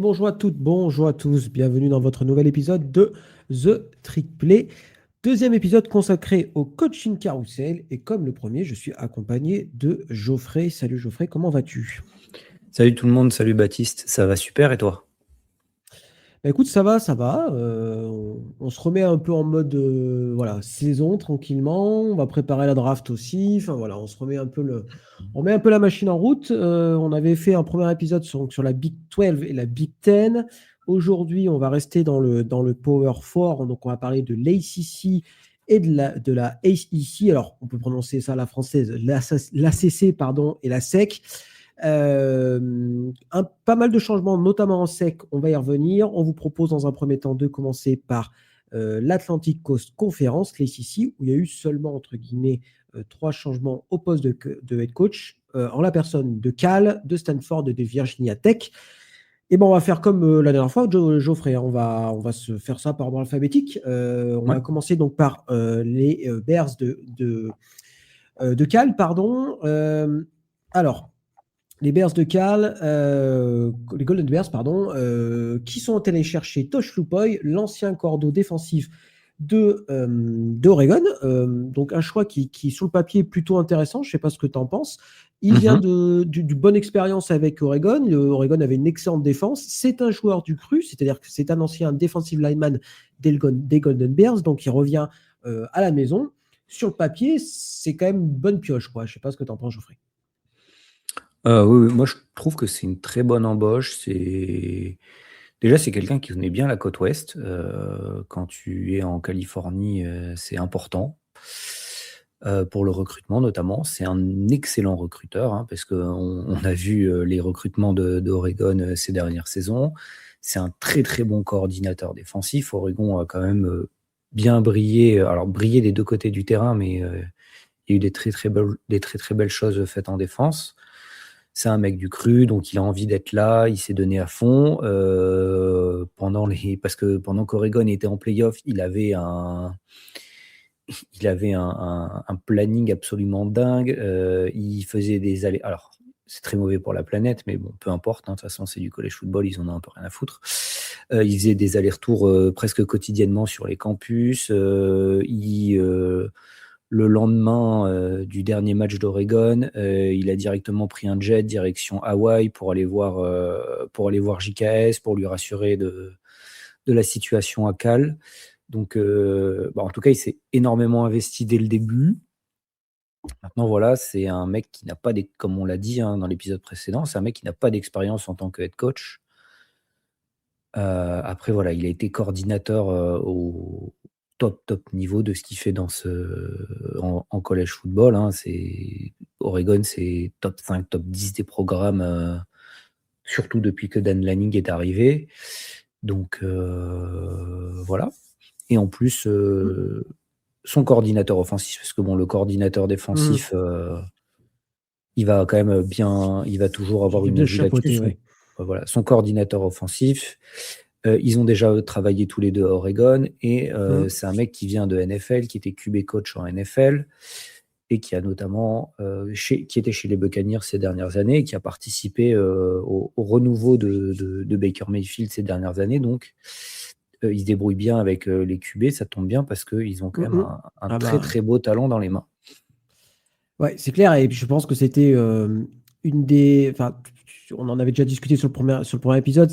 bonjour à toutes, bonjour à tous, bienvenue dans votre nouvel épisode de The Trick Play. Deuxième épisode consacré au coaching carousel et comme le premier, je suis accompagné de Geoffrey. Salut Geoffrey, comment vas-tu? Salut tout le monde, salut Baptiste, ça va super et toi? Écoute, ça va, ça va. On se remet un peu en mode voilà, saison tranquillement. On va préparer la draft aussi. Enfin voilà, on met un peu la machine en route. On avait fait un premier épisode sur la Big 12 et la Big 10. Aujourd'hui, on va rester dans le Power 4. Donc, on va parler de l'ACC et de la ACC. Alors, on peut prononcer ça à la française, l'ACC, pardon, et la SEC. Pas mal de changements, notamment en SEC, on va y revenir. On vous propose dans un premier temps de commencer par l'Atlantic Coast Conference, l'ACC, où il y a eu seulement, entre guillemets, 3 changements au poste de head coach, en la personne de Cal, de Stanford et de Virginia Tech. Et bon, on va faire comme la dernière fois, Geoffrey, hein. On va se faire ça par ordre alphabétique. On Ouais. va commencer donc par les Bears de Cal, pardon. Alors, les Bears de Cal, les Golden Bears, pardon, qui sont allés chercher Tosh Lupoy, l'ancien cordeau défensif d'Oregon. Donc un choix qui, sur le papier, est plutôt intéressant. Je ne sais pas ce que tu en penses. Il vient Mhm. du bonne expérience avec Oregon. Oregon avait une excellente défense. C'est un joueur du cru, c'est-à-dire que c'est un ancien defensive lineman des Golden Bears, donc il revient à la maison. Sur le papier, c'est quand même une bonne pioche, quoi. Je ne sais pas ce que tu en penses, Geoffrey. Oui, moi je trouve que c'est une très bonne embauche. Déjà, c'est quelqu'un qui connaît bien la côte ouest. Quand tu es en Californie, c'est important pour le recrutement notamment. C'est un excellent recruteur, hein, parce qu'on a vu les recrutements d'Oregon ces dernières saisons. C'est un très très bon coordinateur défensif. Oregon a quand même bien brillé, alors brillé des deux côtés du terrain, mais il y a eu des très très belles choses faites en défense. C'est un mec du cru, donc il a envie d'être là, il s'est donné à fond. Parce que pendant qu'Oregon était en playoff, il avait un planning absolument dingue. Il faisait des allers. Alors, c'est très mauvais pour la planète, mais bon, peu importe, hein, de toute façon, c'est du college football, ils en ont un peu rien à foutre. Il faisait des allers-retours presque quotidiennement sur les campus. Le lendemain du dernier match d'Oregon, il a directement pris un jet direction Hawaï pour aller voir JKS, pour lui rassurer de la situation à Cal. Donc, en tout cas, il s'est énormément investi dès le début. Maintenant, voilà, c'est un mec qui n'a pas, comme on l'a dit, hein, dans l'épisode précédent, c'est un mec qui n'a pas d'expérience en tant que head coach. Après, voilà, il a été coordinateur au top niveau de ce qu'il fait en college football, hein. Oregon, c'est top 5, top 10 des programmes, surtout depuis que Dan Lanning est arrivé. Donc, voilà. Et en plus, son coordinateur offensif, parce que bon, le coordinateur défensif, il va quand même il va toujours avoir J'étais une bien vue chapeauté, là-dessus. ouais. Voilà, son coordinateur offensif, ils ont déjà travaillé tous les deux à Oregon et c'est un mec qui vient de NFL, qui était QB coach en NFL et qui a notamment qui était chez les Buccaneers ces dernières années et qui a participé au renouveau de Baker Mayfield ces dernières années. Donc, il se débrouille bien avec les QB, ça tombe bien parce qu'ils ont quand même un Ah très bah, très beau talent dans les mains. ouais, c'est clair. Et puis je pense que c'était une des. Enfin, on en avait déjà discuté sur le premier épisode.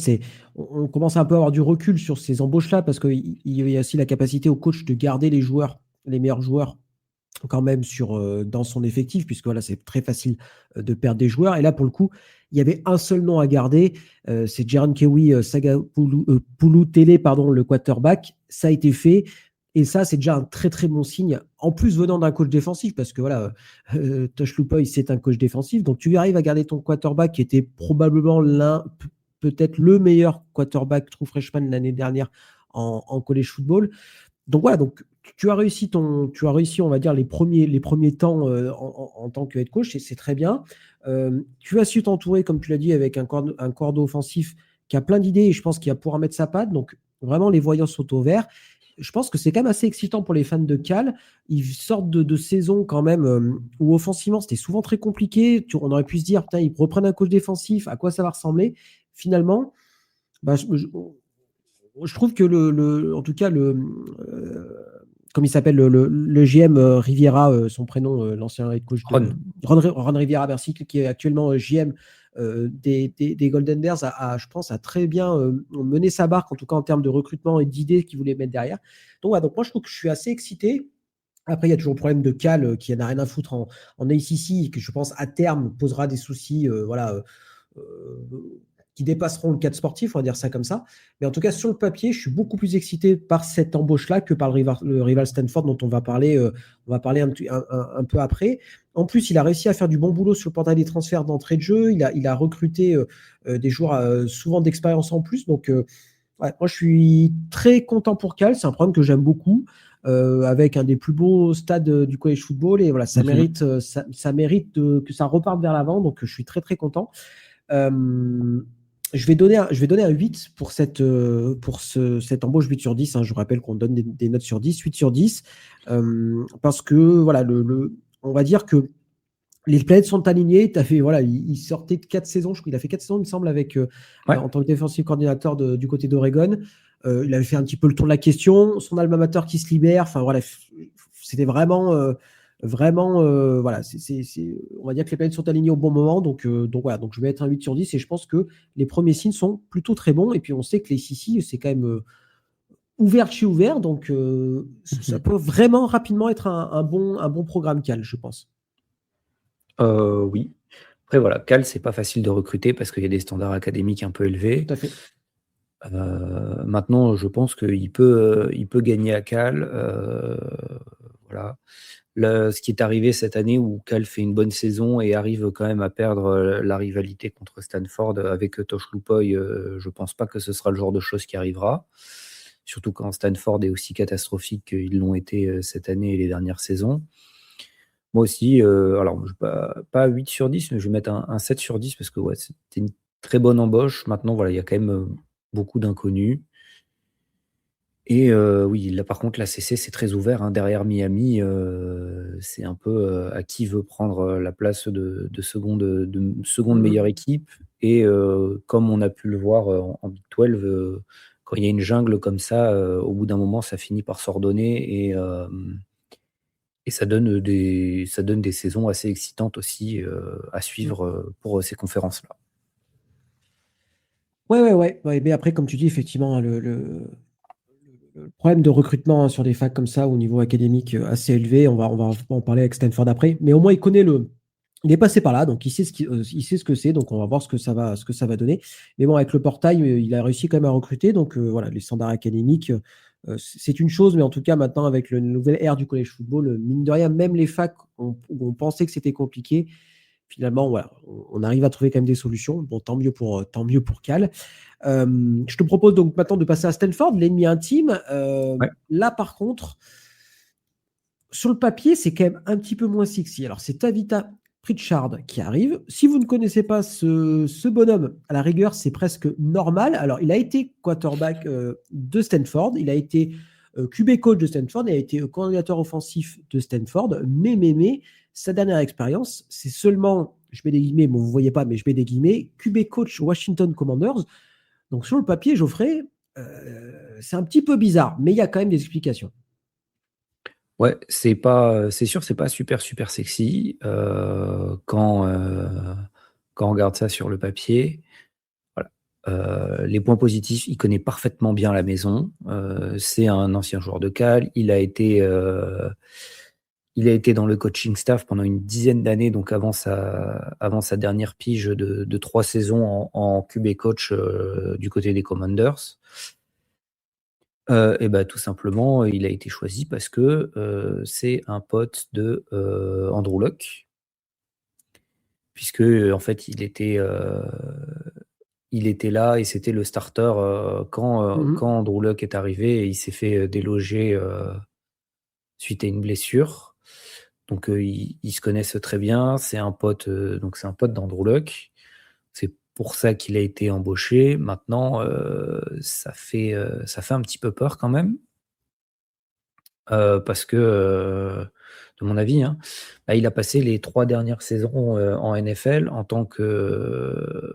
On commence à un peu avoir du recul sur ces embauches-là parce qu'il y a aussi la capacité au coach de garder les joueurs, les meilleurs joueurs quand même dans son effectif, puisque voilà, c'est très facile de perdre des joueurs. Et là, pour le coup, il y avait un seul nom à garder, c'est Jaron Kewi Tele, pardon, le quarterback. Ça a été fait. Et ça, c'est déjà un très très bon signe. En plus, venant d'un coach défensif, parce que voilà, Tosh Lupoy, c'est un coach défensif. Donc, tu arrives à garder ton quarterback qui était probablement peut-être le meilleur quarterback true freshman l'année dernière en college football. Donc voilà, donc tu as réussi, on va dire, les premiers temps en tant que head coach, et c'est très bien. Tu as su t'entourer, comme tu l'as dit, avec un corps offensif qui a plein d'idées et je pense qu'il va pouvoir mettre sa patte. Donc vraiment, les voyants sont au vert. Je pense que c'est quand même assez excitant pour les fans de Cal. Ils sortent de saison quand même où offensivement, c'était souvent très compliqué. On aurait pu se dire, putain, ils reprennent un coach défensif, à quoi ça va ressembler? Finalement, Bah, je trouve que en tout cas, comme il s'appelle, le GM Riviera, son prénom, l'ancien head coach de Ron. Ron Riviera, merci, qui est actuellement GM des Golden Bears, je pense, a très bien mené sa barque, en tout cas en termes de recrutement et d'idées qu'il voulait mettre derrière. Donc, voilà, donc moi, je trouve que je suis assez excité. Après, il y a toujours le problème de Cal qui n'a rien à foutre en ACC et que je pense à terme posera des soucis. Voilà, qui dépasseront le cadre sportif, on va dire ça comme ça. Mais en tout cas, sur le papier, je suis beaucoup plus excité par cette embauche-là que par le rival Stanford dont on va parler un peu après. En plus, il a réussi à faire du bon boulot sur le portail des transferts d'entrée de jeu. Il a recruté des joueurs souvent d'expérience en plus. Donc, ouais, moi, je suis très content pour Cal. C'est un programme que j'aime beaucoup, avec un des plus beaux stades du college football. Et voilà, ça Mhm. mérite, ça mérite que ça reparte vers l'avant. Donc, je suis très, très content. Euh, je vais donner un 8 pour cette embauche 8 sur 10, hein. Je vous rappelle qu'on donne des notes sur 10, 8 sur 10. Parce que, voilà, on va dire que les planètes sont alignées. Voilà, il sortait de 4 saisons, je crois qu'il a fait 4 saisons, il me semble, Ouais. en tant que défensif coordinateur du côté d'Oregon. Il avait fait un petit peu le tour de la question, son alma mater qui se libère. Enfin, voilà, c'était vraiment, voilà, on va dire que les planètes sont alignées au bon moment. Donc voilà, donc je vais être un 8 sur 10 et je pense que les premiers signes sont plutôt très bons. Et puis on sait que les CC, c'est quand même ouvert chez ouvert. Donc ça Mhm. peut vraiment rapidement être un bon programme Cal, je pense. Oui. Après, voilà, Cal, c'est pas facile de recruter parce qu'il y a des standards académiques un peu Tout élevés. à fait. Maintenant, je pense il peut gagner à Cal. Voilà. Ce qui est arrivé cette année où Cal fait une bonne saison et arrive quand même à perdre la rivalité contre Stanford avec Tosh Lupoy, je pense pas que ce sera le genre de chose qui arrivera. Surtout quand Stanford est aussi catastrophique qu'ils l'ont été cette année et les dernières saisons. Moi aussi, alors pas 8 sur 10, mais je vais mettre un 7 sur 10 parce que ouais, c'était une très bonne embauche. Maintenant, voilà, il y a quand même beaucoup d'inconnus. Et oui, là par contre, la CC, c'est très ouvert, hein. Derrière Miami, c'est un peu à qui veut prendre la place de seconde meilleure Mhm. équipe. Et comme on a pu le voir en Big 12, quand il y a une jungle comme ça, au bout d'un moment, ça finit par s'ordonner et ça donne des saisons assez excitantes aussi à suivre pour ces conférences-là. Ouais, ouais, ouais, ouais. Mais après, comme tu dis, effectivement, le problème de recrutement, hein, sur des facs comme ça au niveau académique assez élevé, on va en parler avec Stanford après, mais au moins il connaît il est passé par là, donc il sait ce que c'est, donc on va voir ce que ça va donner. Mais bon, avec le portail, il a réussi quand même à recruter, donc voilà, les standards académiques, c'est une chose, mais en tout cas maintenant avec le nouvel ère du college football, mine de rien, même les facs où on pensait que c'était compliqué, finalement, voilà, on arrive à trouver quand même des solutions. Bon, tant mieux pour Cal. Je te propose donc maintenant de passer à Stanford, l'ennemi intime. Ouais. Là, par contre, sur le papier, c'est quand même un petit peu moins sexy. Alors, c'est Tavita Pritchard qui arrive. Si vous ne connaissez pas ce bonhomme, à la rigueur, c'est presque normal. Alors, il a été quarterback de Stanford, il a été QB coach de Stanford, il a été coordinateur offensif de Stanford, mais, sa dernière expérience, c'est seulement, je mets des guillemets, bon, vous ne voyez pas, mais je mets des guillemets, QB coach Washington Commanders. Donc, sur le papier, Geoffrey, c'est un petit peu bizarre, mais il y a quand même des explications. Ouais, c'est sûr, c'est pas super, super sexy quand on regarde ça sur le papier. Voilà. Les points positifs, il connaît parfaitement bien la maison. C'est un ancien joueur de Cal. Il a été dans le coaching staff pendant une dizaine d'années, donc avant sa dernière pige de 3 saisons en QB coach du côté des Commanders. Et bah, tout simplement, il a été choisi parce que c'est un pote de Andrew Luck, puisque en fait, il était là et c'était le starter quand Mhm. Andrew Luck est arrivé et il s'est fait déloger suite à une blessure. Donc ils se connaissent très bien. Donc c'est un pote d'Andrew Luck. C'est pour ça qu'il a été embauché. Maintenant, ça fait un petit peu peur quand même. Parce que, de mon avis, hein, bah, il a passé les 3 dernières saisons en NFL en tant que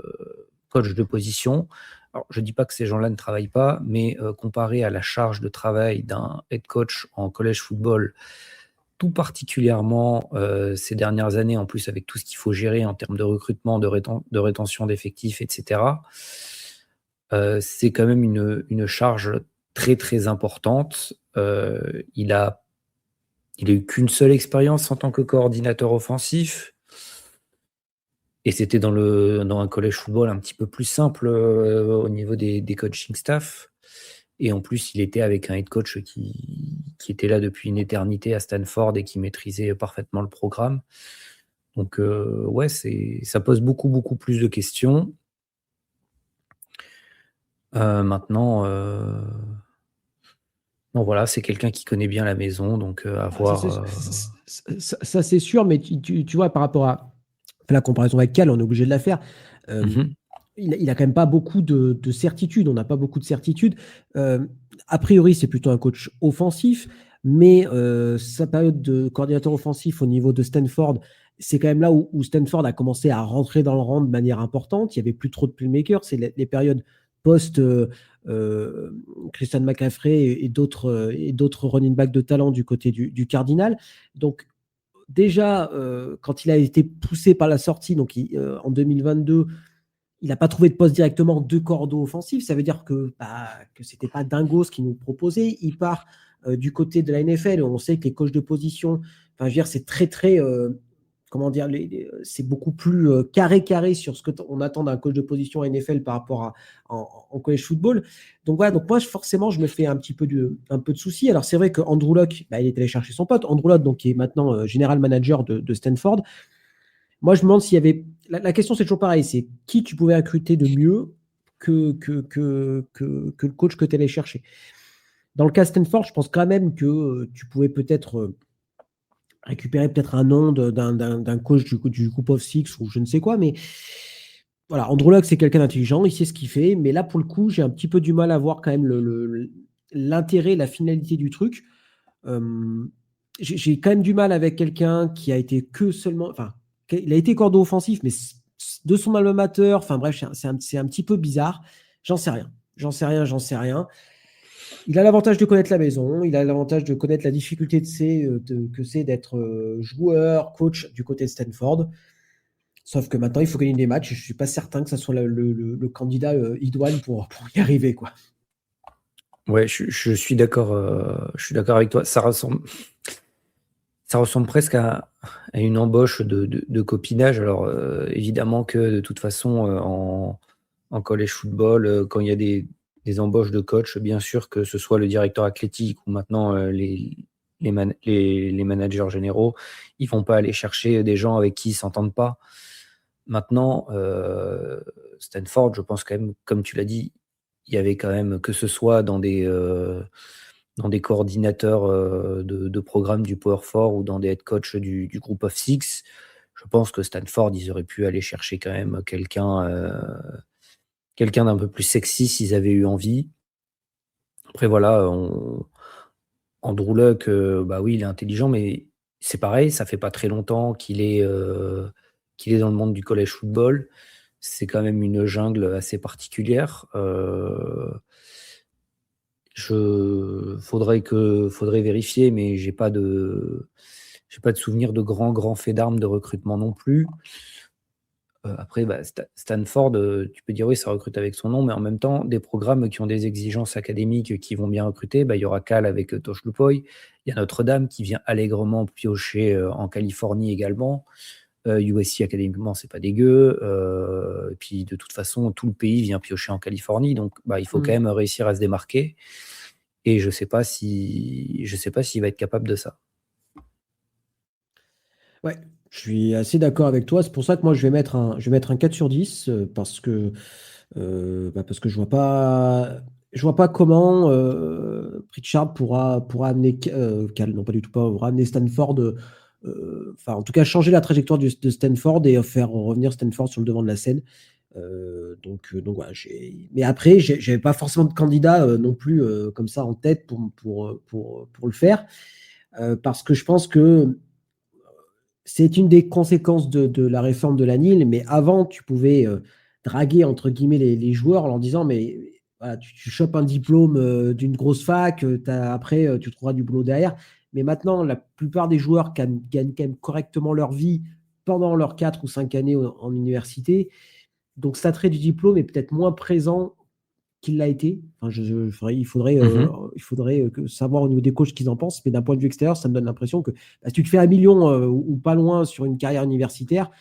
coach de position Alors, je ne dis pas que ces gens-là ne travaillent pas, mais comparé à la charge de travail d'un head coach en college football, tout particulièrement ces dernières années, en plus avec tout ce qu'il faut gérer en termes de recrutement, de rétention d'effectifs, etc., c'est quand même une charge très, très importante. Il a eu qu'une seule expérience en tant que coordinateur offensif. Et c'était dans un college football un petit peu plus simple au niveau des coaching staff. Et en plus, il était avec un head coach qui était là depuis une éternité à Stanford et qui maîtrisait parfaitement le programme. Donc, ouais, ça pose beaucoup, beaucoup plus de questions. Maintenant, bon, voilà, c'est quelqu'un qui connaît bien la maison, donc à Ah, ça, voir. ça, c'est sûr, mais tu vois, par rapport à la comparaison avec Cal, on est obligé de la faire. Mhm. Il a quand même pas beaucoup de certitudes. On n'a pas beaucoup de certitudes. A priori, c'est plutôt un coach offensif, mais sa période de coordinateur offensif au niveau de Stanford, c'est quand même là où Stanford a commencé à rentrer dans le rang de manière importante. Il y avait plus trop de playmakers. C'est les périodes post euh, Christian McCaffrey et d'autres running backs de talent du côté du Cardinal. Donc déjà, quand il a été poussé par la sortie, donc en 2022, il n'a pas trouvé de poste directement de cordeau offensif. Ça veut dire que c'était pas dingo ce qu'il nous proposait. Il part du côté de la NFL. On sait que les coachs de position, enfin, je veux dire, c'est très, très, comment dire, c'est beaucoup plus carré sur ce qu'on attend d'un coach de position à NFL par rapport en college football. Donc voilà, donc moi, forcément, je me fais un peu de soucis. Alors, c'est vrai que Andrew Luck, il est allé chercher son pote. Andrew Luck, donc, qui est maintenant général manager de Stanford. Moi, je me demande s'il y avait. La question, c'est toujours pareil, c'est qui tu pouvais recruter de mieux que le coach que tu allais chercher. Dans le cas Stanford, je pense quand même que tu pouvais peut-être récupérer peut-être un nom d'un coach du Group of Six ou je ne sais quoi, mais voilà, Andrew Luck, c'est quelqu'un d'intelligent, il sait ce qu'il fait, mais là, pour le coup, j'ai un petit peu du mal à voir quand même l'intérêt, la finalité du truc. Euh, j'ai quand même du mal avec quelqu'un qui a été que seulement. Enfin, il a été cordeau offensif, mais de son alma mater, enfin bref, c'est un petit peu bizarre. J'en sais rien. J'en sais rien. Il a l'avantage de connaître la maison, il a l'avantage de connaître la difficulté que c'est d'être joueur, coach du côté de Stanford. Sauf que maintenant, il faut gagner des matchs. Je ne suis pas certain que ce soit le candidat idoine pour y arriver, quoi. Ouais, je suis d'accord. Je suis d'accord avec toi. Ça ressemble presque à une embauche de copinage. Alors, évidemment que de toute façon, en college football, quand il y a des embauches de coach, bien sûr que ce soit le directeur athlétique ou maintenant les managers généraux, ils vont pas aller chercher des gens avec qui ils s'entendent pas. Maintenant, Stanford, je pense quand même, comme tu l'as dit, il y avait quand même, que ce soit dans des coordinateurs de programme du Power 4 ou dans des head coach du Group of Six, je pense que Stanford, ils auraient pu aller chercher quand même quelqu'un d'un peu plus sexy s'ils avaient eu envie. Après, voilà, Andrew Luck, bah oui, il est intelligent, mais c'est pareil, ça fait pas très longtemps qu'il est dans le monde du college football. C'est quand même une jungle assez particulière. Faudrait vérifier, mais j'ai pas de souvenir de grands faits d'armes de recrutement non plus. Après, bah, Stanford, tu peux dire oui, ça recrute avec son nom, mais en même temps, des programmes qui ont des exigences académiques qui vont bien recruter, bah, il y aura Cal avec Tosh Lupoy. Il y a Notre-Dame qui vient allègrement piocher en Californie également. USC académiquement, c'est pas dégueu. Et puis de toute façon, tout le pays vient piocher en Californie, donc bah, il faut quand même réussir à se démarquer. Et je sais pas s'il va être capable de ça. Ouais, je suis assez d'accord avec toi. C'est pour ça que moi, je vais mettre un 4 sur 10 parce que je vois pas comment Pritchard pourra amener Cal, non pas du tout pas, pourra amener Stanford, enfin en tout cas changer la trajectoire de Stanford et faire revenir Stanford sur le devant de la scène. Donc voilà, mais après, j'avais pas forcément de candidat non plus comme ça en tête pour le faire, parce que je pense que c'est une des conséquences de la réforme de la NIL, mais avant, tu pouvais draguer entre guillemets les joueurs en leur disant mais voilà, tu chopes un diplôme d'une grosse fac, après tu trouveras du boulot derrière. Mais maintenant, la plupart des joueurs gagnent quand même correctement leur vie pendant leurs 4 ou 5 années en université. Donc, cet attrait du diplôme est peut-être moins présent qu'il l'a été. Enfin, il faudrait savoir au niveau des coachs ce qu'ils en pensent. Mais d'un point de vue extérieur, ça me donne l'impression que si tu te fais 1 million ou pas loin sur une carrière universitaire,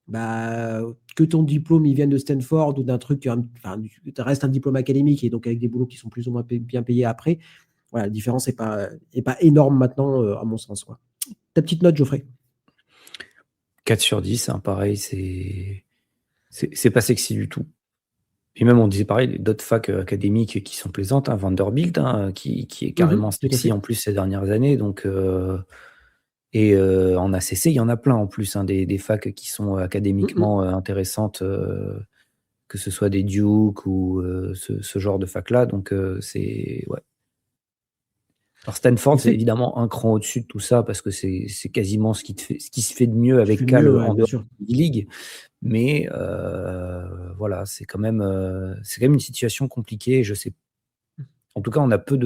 bah, que ton diplôme il vienne de Stanford ou d'un truc, enfin, reste un diplôme académique et donc avec des boulots qui sont plus ou moins bien payés après. Voilà, la différence n'est pas énorme maintenant, à mon sens, quoi. Ta petite note, Geoffrey? 4 sur 10, hein, pareil, c'est pas sexy du tout. Puis même, on disait pareil, d'autres facs académiques qui sont plaisantes, hein, Vanderbilt, hein, qui est carrément Tout à sexy fait. en plus ces dernières années. Donc, et en ACC, il y en a plein en plus, hein, des facs qui sont académiquement intéressantes, que ce soit des Duke ou ce genre de fac-là. Donc, ouais. Alors Stanford, c'est Effect- évidemment un cran au-dessus de tout ça parce que c'est quasiment ce qui se fait de mieux Tu fais avec Cal mieux, ouais, en bien dehors sûr. de la League. Mais voilà, c'est quand même une situation compliquée. Je sais, en tout cas, on a peu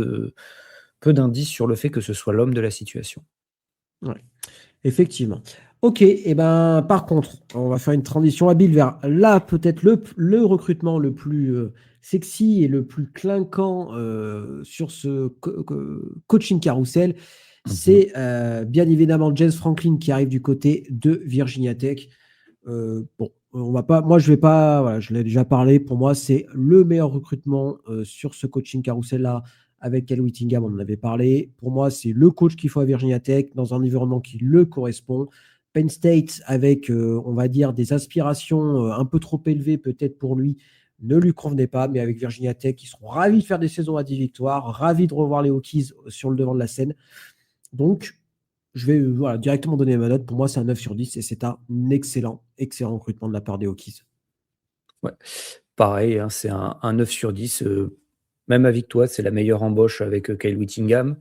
d'indices sur le fait que ce soit l'homme de la situation. Ouais. Effectivement. Ok, et ben par contre, on va faire une transition habile vers là peut-être le recrutement le plus sexy et le plus clinquant sur ce coaching carousel. Mhm. C'est bien évidemment James Franklin qui arrive du côté de Virginia Tech. Bon, on va pas, moi je vais pas, voilà, je l'ai déjà parlé. Pour moi, c'est le meilleur recrutement sur ce coaching carousel là. Avec Cal Whittingham, on en avait parlé. Pour moi, c'est le coach qu'il faut à Virginia Tech dans un environnement qui le correspond. Penn State, avec, on va dire, des aspirations un peu trop élevées peut-être pour lui, ne lui convenait pas. Mais avec Virginia Tech, ils seront ravis de faire des saisons à 10 victoires, ravis de revoir les Hokies sur le devant de la scène. Donc, je vais voilà, directement donner ma note. Pour moi, c'est un 9 sur 10 et c'est un excellent, excellent recrutement de la part des Hokies. Ouais. Pareil, hein, c'est un 9 sur 10. Même avec toi, c'est la meilleure embauche avec Kyle Whittingham.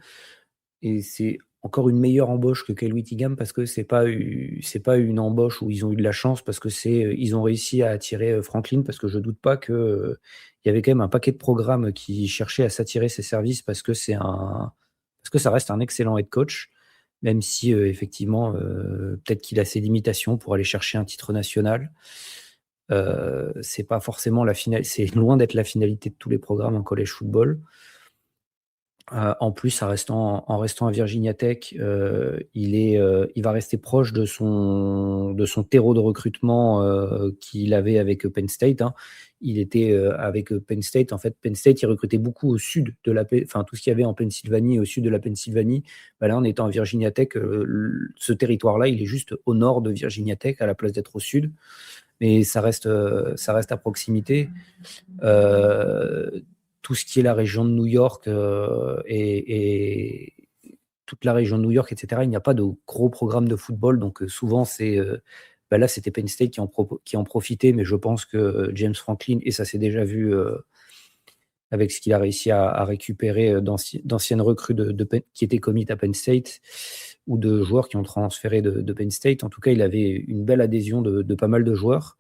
Et c'est encore une meilleure embauche que Kyle Whittingham parce que c'est pas une embauche où ils ont eu de la chance, parce que ils ont réussi à attirer Franklin, parce que je doute pas que il y avait quand même un paquet de programmes qui cherchaient à s'attirer ses services parce que ça reste un excellent head coach, même si effectivement peut-être qu'il a ses limitations pour aller chercher un titre national. C'est pas forcément c'est loin d'être la finalité de tous les programmes en college football. En plus, en restant à Virginia Tech, il va rester proche de son terreau de recrutement qu'il avait avec Penn State, hein. Il était avec Penn State. En fait, Penn State, il recrutait beaucoup au sud de enfin, tout ce qu'il y avait en Pennsylvanie, au sud de la Pennsylvanie. Bah là, en étant à Virginia Tech, ce territoire-là, il est juste au nord de Virginia Tech à la place d'être au sud. Mais ça reste à proximité. Tout ce qui est la région de New York et toute la région de New York, etc., il n'y a pas de gros programmes de football. Donc souvent, là, c'était Penn State qui en profitait, mais je pense que James Franklin, et ça s'est déjà vu avec ce qu'il a réussi à récupérer d'anciennes recrues qui étaient commit à Penn State, ou de joueurs qui ont transféré de Penn State. En tout cas, il avait une belle adhésion de pas mal de joueurs.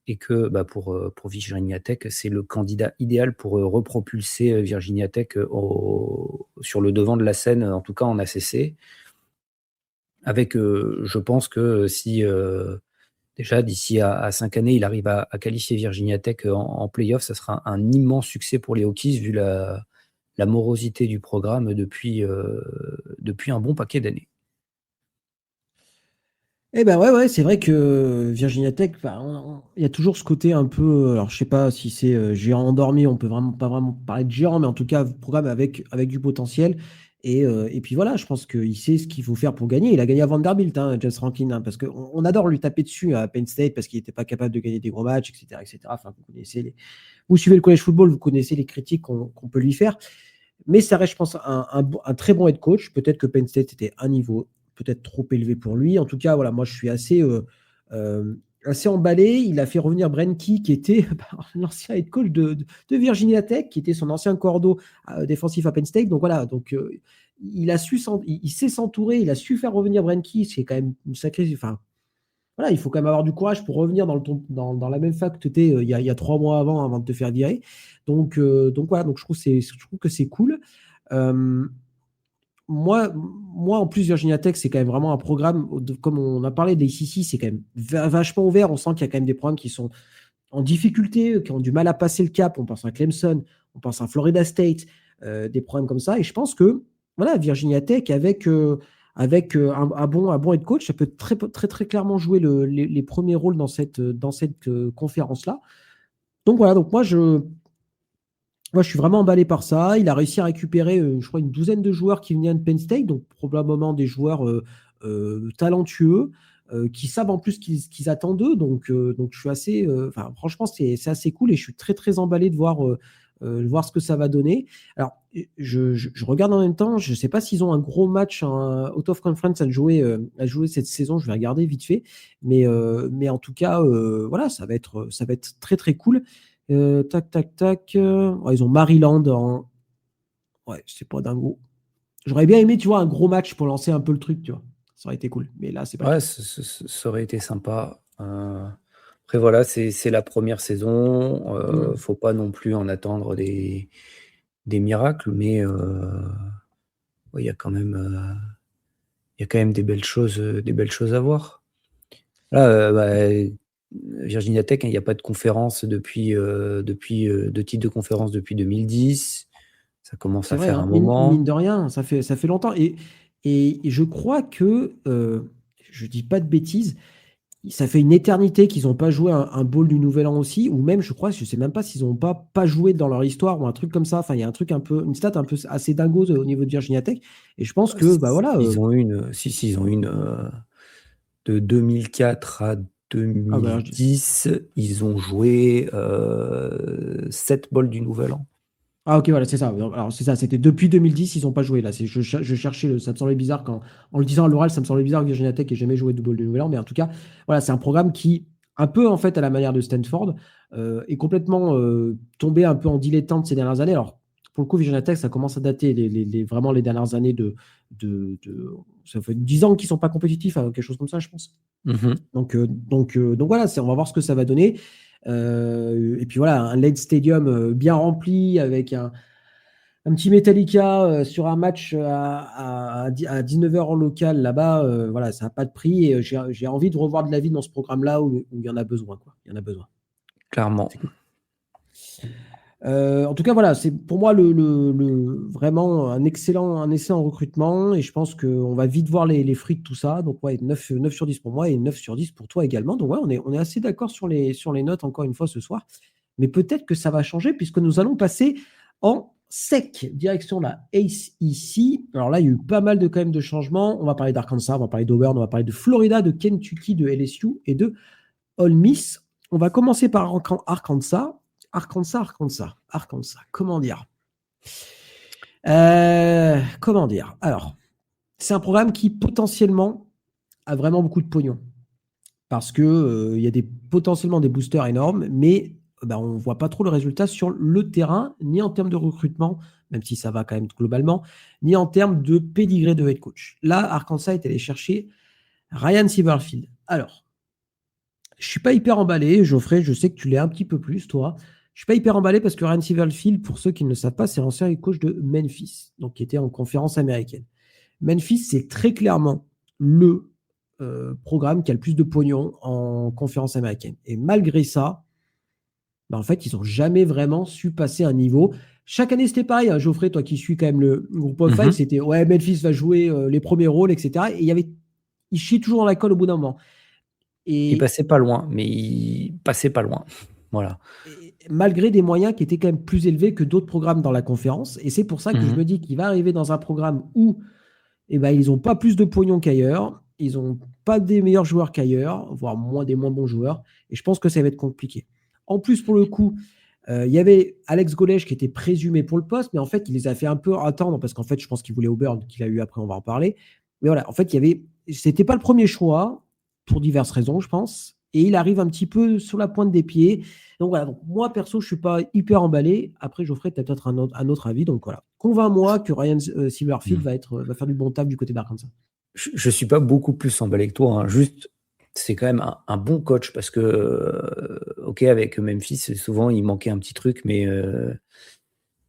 Et que pour Virginia Tech, c'est le candidat idéal pour repropulser Virginia Tech sur le devant de la scène, en tout cas en ACC. Avec, je pense que si déjà d'ici à 5 années, il arrive à qualifier Virginia Tech en playoff, ça sera un immense succès pour les Hokies, vu la morosité du programme depuis un bon paquet d'années. Eh ben ouais, c'est vrai que Virginia Tech, bah, il y a toujours ce côté un peu, alors je sais pas si c'est géant endormi, on peut vraiment pas vraiment parler de géant, mais en tout cas programme avec du potentiel. Et puis voilà, je pense qu'il sait ce qu'il faut faire pour gagner. Il a gagné à Vanderbilt, hein, James Franklin, hein, parce qu'on adore lui taper dessus à Penn State parce qu'il n'était pas capable de gagner des gros matchs, etc., etc. Enfin, vous suivez le college football, vous connaissez les critiques qu'on peut lui faire. Mais ça reste, je pense, un très bon head coach. Peut-être que Penn State était un niveau peut-être trop élevé pour lui. En tout cas, voilà, moi, je suis assez emballé. Il a fait revenir Brenke, qui était l'ancien head coach de Virginia Tech, qui était son ancien cordeau défensif à Penn State. Donc voilà, il sait s'entourer, il a su faire revenir Brenke, c'est quand même une sacrée. Enfin, voilà, il faut quand même avoir du courage pour revenir dans la même fac que tu étais il y a 3 mois avant de te faire virer. Donc voilà, donc je trouve que c'est cool. Euh, moi, en plus, Virginia Tech, c'est quand même vraiment un programme, comme on a parlé des ICC, c'est quand même vachement ouvert. On sent qu'il y a quand même des programmes qui sont en difficulté, qui ont du mal à passer le cap. On pense à Clemson, on pense à Florida State, des problèmes comme ça. Et je pense que voilà, Virginia Tech, avec un bon head coach, ça peut très, très, très clairement jouer les premiers rôles dans cette conférence-là. Donc voilà, donc moi, je suis vraiment emballé par ça. Il a réussi à récupérer, je crois, une douzaine de joueurs qui venaient de Penn State, donc probablement des joueurs talentueux, qui savent en plus qu'ils attendent d'eux. Donc je suis assez, enfin, franchement, c'est assez cool et je suis très, très emballé de voir ce que ça va donner. Alors, je regarde en même temps, je ne sais pas s'ils ont un gros match out of conference à jouer cette saison. Je vais regarder vite fait. Mais en tout cas, voilà, ça va être très, très cool. Tac, tac, tac. Ouais, ils ont Maryland en. Ouais, c'est pas dingo. J'aurais bien aimé, tu vois, un gros match pour lancer un peu le truc, tu vois. Ça aurait été cool. Mais là, c'est pas le Ouais, cas. ça aurait été sympa. Après, voilà, c'est la première saison. Mm. Faut pas non plus en attendre des miracles, mais ouais, il y a quand même des belles choses à voir. Là, Virginia Tech, hein, il n'y a pas de conférence depuis deux titres de conférence depuis 2010. Ça commence C'est à vrai, faire hein. un Mine moment. de rien, ça fait longtemps. Et je crois que, je dis pas de bêtises, ça fait une éternité qu'ils n'ont pas joué un bowl du Nouvel An aussi, ou même, je crois, je sais même pas s'ils n'ont pas joué dans leur histoire ou un truc comme ça. Enfin, il y a un truc un peu, une stat un peu assez dingose au niveau de Virginia Tech. Et je pense que, bah voilà. Ils ont une, si, ils ont une de 2004 à Ah bah, 2010, ils ont joué 7 bols du Nouvel An. ah ok, voilà, c'est ça. Alors c'est ça, c'était depuis 2010, ils n'ont pas joué là. Je cherchais, ça me semblait bizarre en le disant à l'oral, ça me semblait bizarre que Virginia Tech ait jamais joué de bowl du Nouvel An. Mais en tout cas, voilà, c'est un programme qui, un peu en fait à la manière de Stanford, est complètement tombé un peu en dilettante ces dernières années. Alors pour le coup, Virginia Tech, ça commence à dater vraiment les dernières années ça fait 10 ans qu'ils sont pas compétitifs, quelque chose comme ça, je pense. Mhm. Donc voilà, on va voir ce que ça va donner. Et puis voilà, un LED Stadium bien rempli avec un petit Metallica sur un match à 19h en local là-bas. Voilà, ça n'a pas de prix. Et j'ai envie de revoir de la vie dans ce programme-là où il y en a besoin, quoi. Il y en a besoin. Clairement. C'est cool. En tout cas, voilà, c'est pour moi vraiment un excellent recrutement et je pense qu'on va vite voir les fruits de tout ça. Donc, ouais, 9 sur 10 pour moi et 9 sur 10 pour toi également. Donc, ouais, on est assez d'accord sur les notes encore une fois ce soir. Mais peut-être que ça va changer puisque nous allons passer en sec, direction la ACC. Alors là, il y a eu pas mal quand même de changements. On va parler d'Arkansas, on va parler d'Auburn, on va parler de Florida, de Kentucky, de LSU et de Ole Miss. On va commencer par Arkansas. Arkansas. Comment dire Comment dire Alors, c'est un programme qui potentiellement a vraiment beaucoup de pognon parce que il y a potentiellement des boosters énormes, mais on ne voit pas trop le résultat sur le terrain, ni en termes de recrutement, même si ça va quand même globalement, ni en termes de pédigré de head coach. Là, Arkansas est allé chercher Ryan Silverfield. Alors, je suis pas hyper emballé, Geoffrey, je sais que tu l'es un petit peu plus, toi. Je suis pas hyper emballé parce que Ryan Silverfield, pour ceux qui ne le savent pas, c'est l'ancien head coach de Memphis, donc qui était en conférence américaine. Memphis, c'est très clairement le programme qui a le plus de pognon en conférence américaine. Et malgré ça, en fait, ils n'ont jamais vraiment su passer un niveau. Chaque année, c'était pareil, hein, Geoffrey, toi qui suis quand même le groupe of five, Mhm. c'était ouais, Memphis va jouer les premiers rôles, etc. Et il chie toujours dans la colle au bout d'un moment. Il Et passait pas loin, mais il passait pas loin. Voilà. et malgré des moyens qui étaient quand même plus élevés que d'autres programmes dans la conférence. Et c'est pour ça que je Mhm. me dis qu'il va arriver dans un programme où ils n'ont pas plus de pognon qu'ailleurs, ils n'ont pas des meilleurs joueurs qu'ailleurs, voire des moins bons joueurs. Et je pense que ça va être compliqué. En plus, pour le coup, il y avait Alex Golèche qui était présumé pour le poste, mais en fait, il les a fait un peu attendre parce qu'en fait, je pense qu'il voulait Auburn, qu'il a eu après, on va en parler. Mais voilà, en fait, c'était pas le premier choix pour diverses raisons, je pense. Et il arrive un petit peu sur la pointe des pieds. Donc voilà, donc moi perso, je suis pas hyper emballé. Après, Geoffrey, tu as peut-être un autre avis. Donc voilà, convainc-moi que Ryan Silverfield Mhm. va faire du bon taf du côté d'Arkansas. Je suis pas beaucoup plus emballé que toi, hein. Juste, c'est quand même un bon coach parce que, OK, avec Memphis, souvent, il manquait un petit truc, mais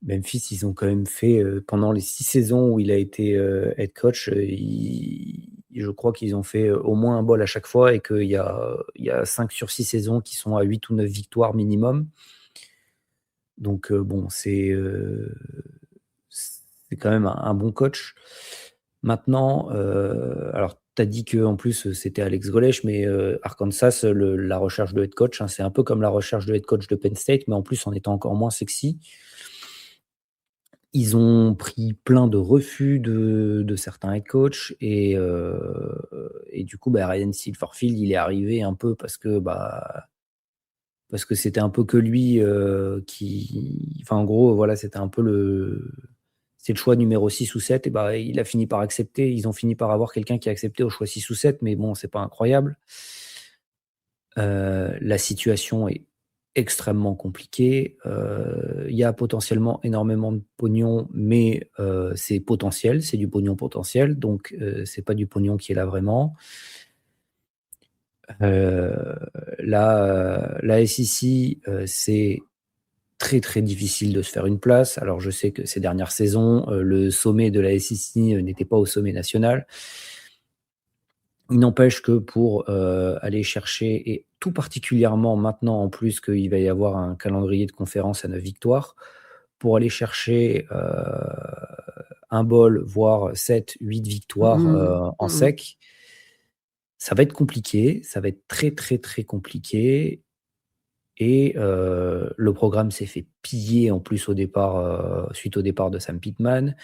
Memphis, ils ont quand même fait, pendant les 6 saisons où il a été, head coach, je crois qu'ils ont fait, au moins un bowl à chaque fois et qu'il y a 5 sur 6 saisons qui sont à 8 ou 9 victoires minimum. Donc bon, c'est quand même un bon coach. Maintenant, alors tu as dit qu'en plus, c'était Alex Golech, mais Arkansas, la recherche de head coach, hein, c'est un peu comme la recherche de head coach de Penn State, mais en plus en étant encore moins sexy. Ils ont pris plein de refus de certains head coach et du coup, Ryan Silverfield, il est arrivé un peu parce que c'était un peu que lui, qui enfin, en gros, voilà, c'était un peu c'est le choix numéro 6 ou 7 et il a fini par accepter. Ils ont fini par avoir quelqu'un qui a accepté au choix 6 ou 7, mais bon, c'est pas incroyable. La situation est extrêmement compliquée. Il y a potentiellement énormément de pognon, mais c'est potentiel, c'est du pognon potentiel, donc c'est pas du pognon qui est là vraiment. La SEC, c'est très, très difficile de se faire une place. Alors je sais que ces dernières saisons, le sommet de la SEC n'était pas au sommet national. Il n'empêche que pour aller chercher, et tout particulièrement maintenant en plus qu'il va y avoir un calendrier de conférence à 9 victoires, pour aller chercher un bowl, voire 7, 8 victoires en sec, ça va être compliqué, ça va être très, très, très compliqué. Et le programme s'est fait piller en plus au départ, suite au départ de Sam Pittman.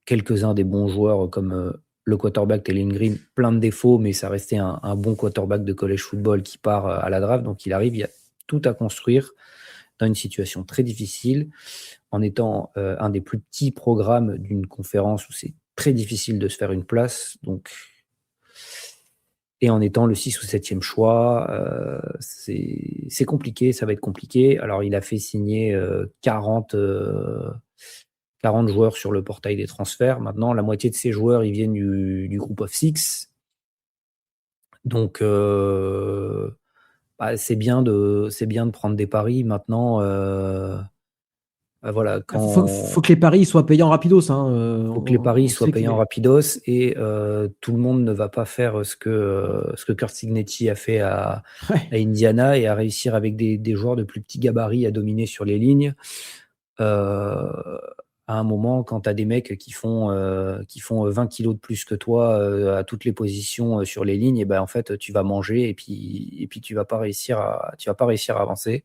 Quelques-uns des bons joueurs comme le quarterback Taylor Green, plein de défauts, mais ça restait un bon quarterback de college football qui part à la draft. Donc il arrive, il y a tout à construire dans une situation très difficile, en étant un des plus petits programmes d'une conférence où c'est très difficile de se faire une place. Donc, et en étant le 6 ou 7e choix, c'est compliqué, ça va être compliqué. Alors il a fait signer 40 joueurs sur le portail des transferts. Maintenant, la moitié de ces joueurs, ils viennent du group of six. Donc, c'est bien de prendre des paris. Maintenant, voilà, Faut que les paris soient payants rapidos. Faut que les paris On soient sait que payants rapidos et tout le monde ne va pas faire ce que Curt Cignetti a fait à Ouais. Indiana et à réussir avec des joueurs de plus petits gabarits à dominer sur les lignes. À un moment, quand tu as des mecs qui font 20 kilos de plus que toi à toutes les positions sur les lignes, et en fait, tu vas manger et puis tu vas pas réussir à avancer.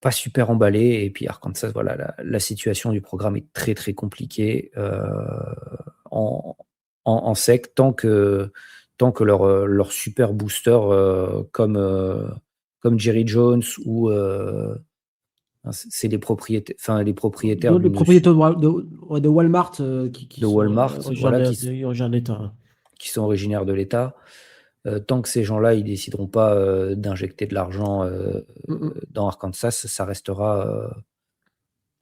Pas super emballé. Et puis Arkansas, voilà, la situation du programme est très, très compliquée en sec, tant que leur super booster comme Jerry Jones ou c'est les propriétaires Le propriétaire de Walmart qui de sont Walmart, voilà, originaires d'État. qui sont originaires de l'État. Tant que ces gens-là, ils décideront pas d'injecter de l'argent dans Arkansas, ça restera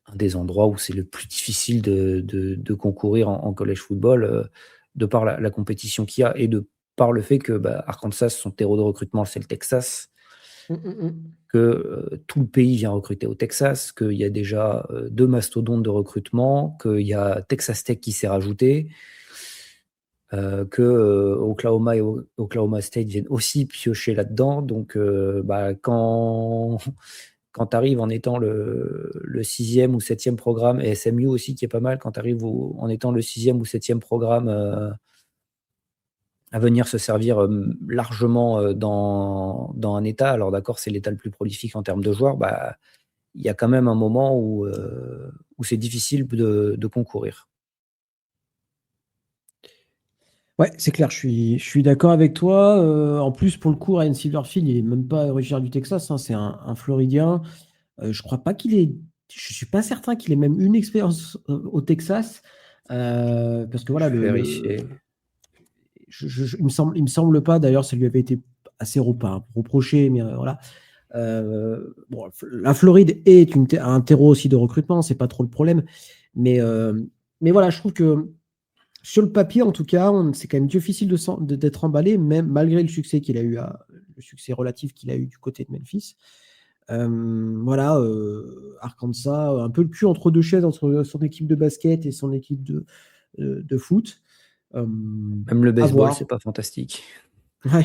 un des endroits où c'est le plus difficile de concourir en college football, de par la compétition qu'il y a et de par le fait que Arkansas, son terreau de recrutement, c'est le Texas, que tout le pays vient recruter au Texas, qu'il y a déjà 2 mastodontes de recrutement, qu'il y a Texas Tech qui s'est rajouté, que Oklahoma et Oklahoma State viennent aussi piocher là-dedans. Donc, quand tu arrives en étant le 6e ou 7e programme, et SMU aussi qui est pas mal, quand tu arrives en étant le 6e ou 7e programme à venir se servir largement dans un État, alors d'accord, c'est l'État le plus prolifique en termes de joueurs, il y a quand même un moment où c'est difficile de concourir. Ouais, c'est clair, je suis d'accord avec toi. En plus, pour le coup, Ryan Silverfield, il est même pas originaire du Texas, c'est un Floridien. Je crois pas je suis pas certain qu'il ait même une expérience au Texas, parce que voilà, Je vais vérifier. il me semble pas. D'ailleurs, ça lui avait été assez reproché, mais voilà. Bon, la Floride est un terreau aussi de recrutement, c'est pas trop le problème, mais voilà, je trouve que Sur le papier, en tout cas, c'est quand même difficile d'être emballé, même malgré le succès qu'il a eu, le succès relatif qu'il a eu du côté de Memphis. Voilà, Arkansas, un peu le cul entre deux chaises entre son équipe de basket et son équipe de foot. Même le À baseball, c'est voir. pas fantastique. Ouais,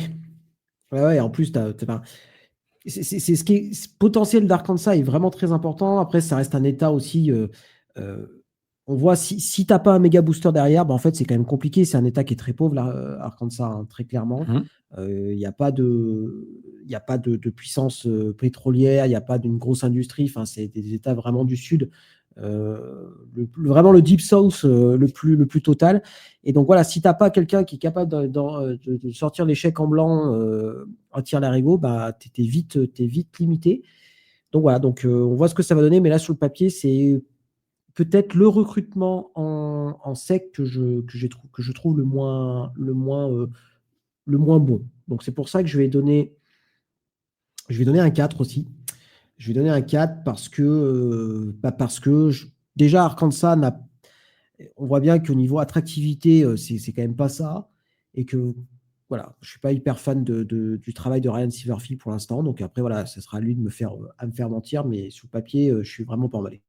ouais, ouais, en plus, c'est ce qui est potentiel d'Arkansas est vraiment très important. Après, ça reste un état aussi. Euh, on voit si t'as pas un méga booster derrière, bah, en fait, c'est quand même compliqué. C'est un état qui est très pauvre, là, Arkansas, hein, très clairement. Mhm. Il n'y a pas de puissance pétrolière, il n'y a pas d'une grosse industrie. Enfin, c'est des états vraiment du sud. Vraiment le deep south le plus total. Et donc voilà, si tu n'as pas quelqu'un qui est capable de sortir l'échec en blanc en tir larigot, bah, t'es vite limité. Donc voilà, donc on voit ce que ça va donner, mais là sur le papier, c'est peut-être le recrutement en sec que je trouve le moins bon. Donc c'est pour ça que je vais donner un 4 aussi. Je vais donner un 4 parce que déjà Arkansas on voit bien qu'au niveau attractivité, c'est quand même pas ça. Et que, voilà, je suis pas hyper fan du travail de Ryan Silverfield pour l'instant. Donc après, voilà, ce sera à lui à me faire mentir. Mais sur le papier, je suis vraiment pas emballé.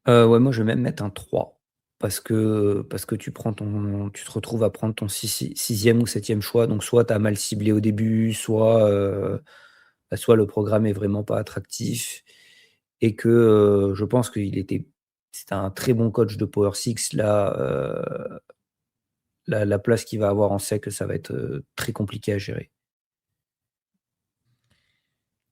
Ouais, moi, je vais même mettre un 3 parce que tu te retrouves à prendre ton 6e ou 7e choix. Donc soit tu as mal ciblé au début, soit le programme est vraiment pas attractif et que, je pense c'était un très bon coach de Power Six. Là, la place qu'il va avoir en sec, ça va être, très compliqué à gérer.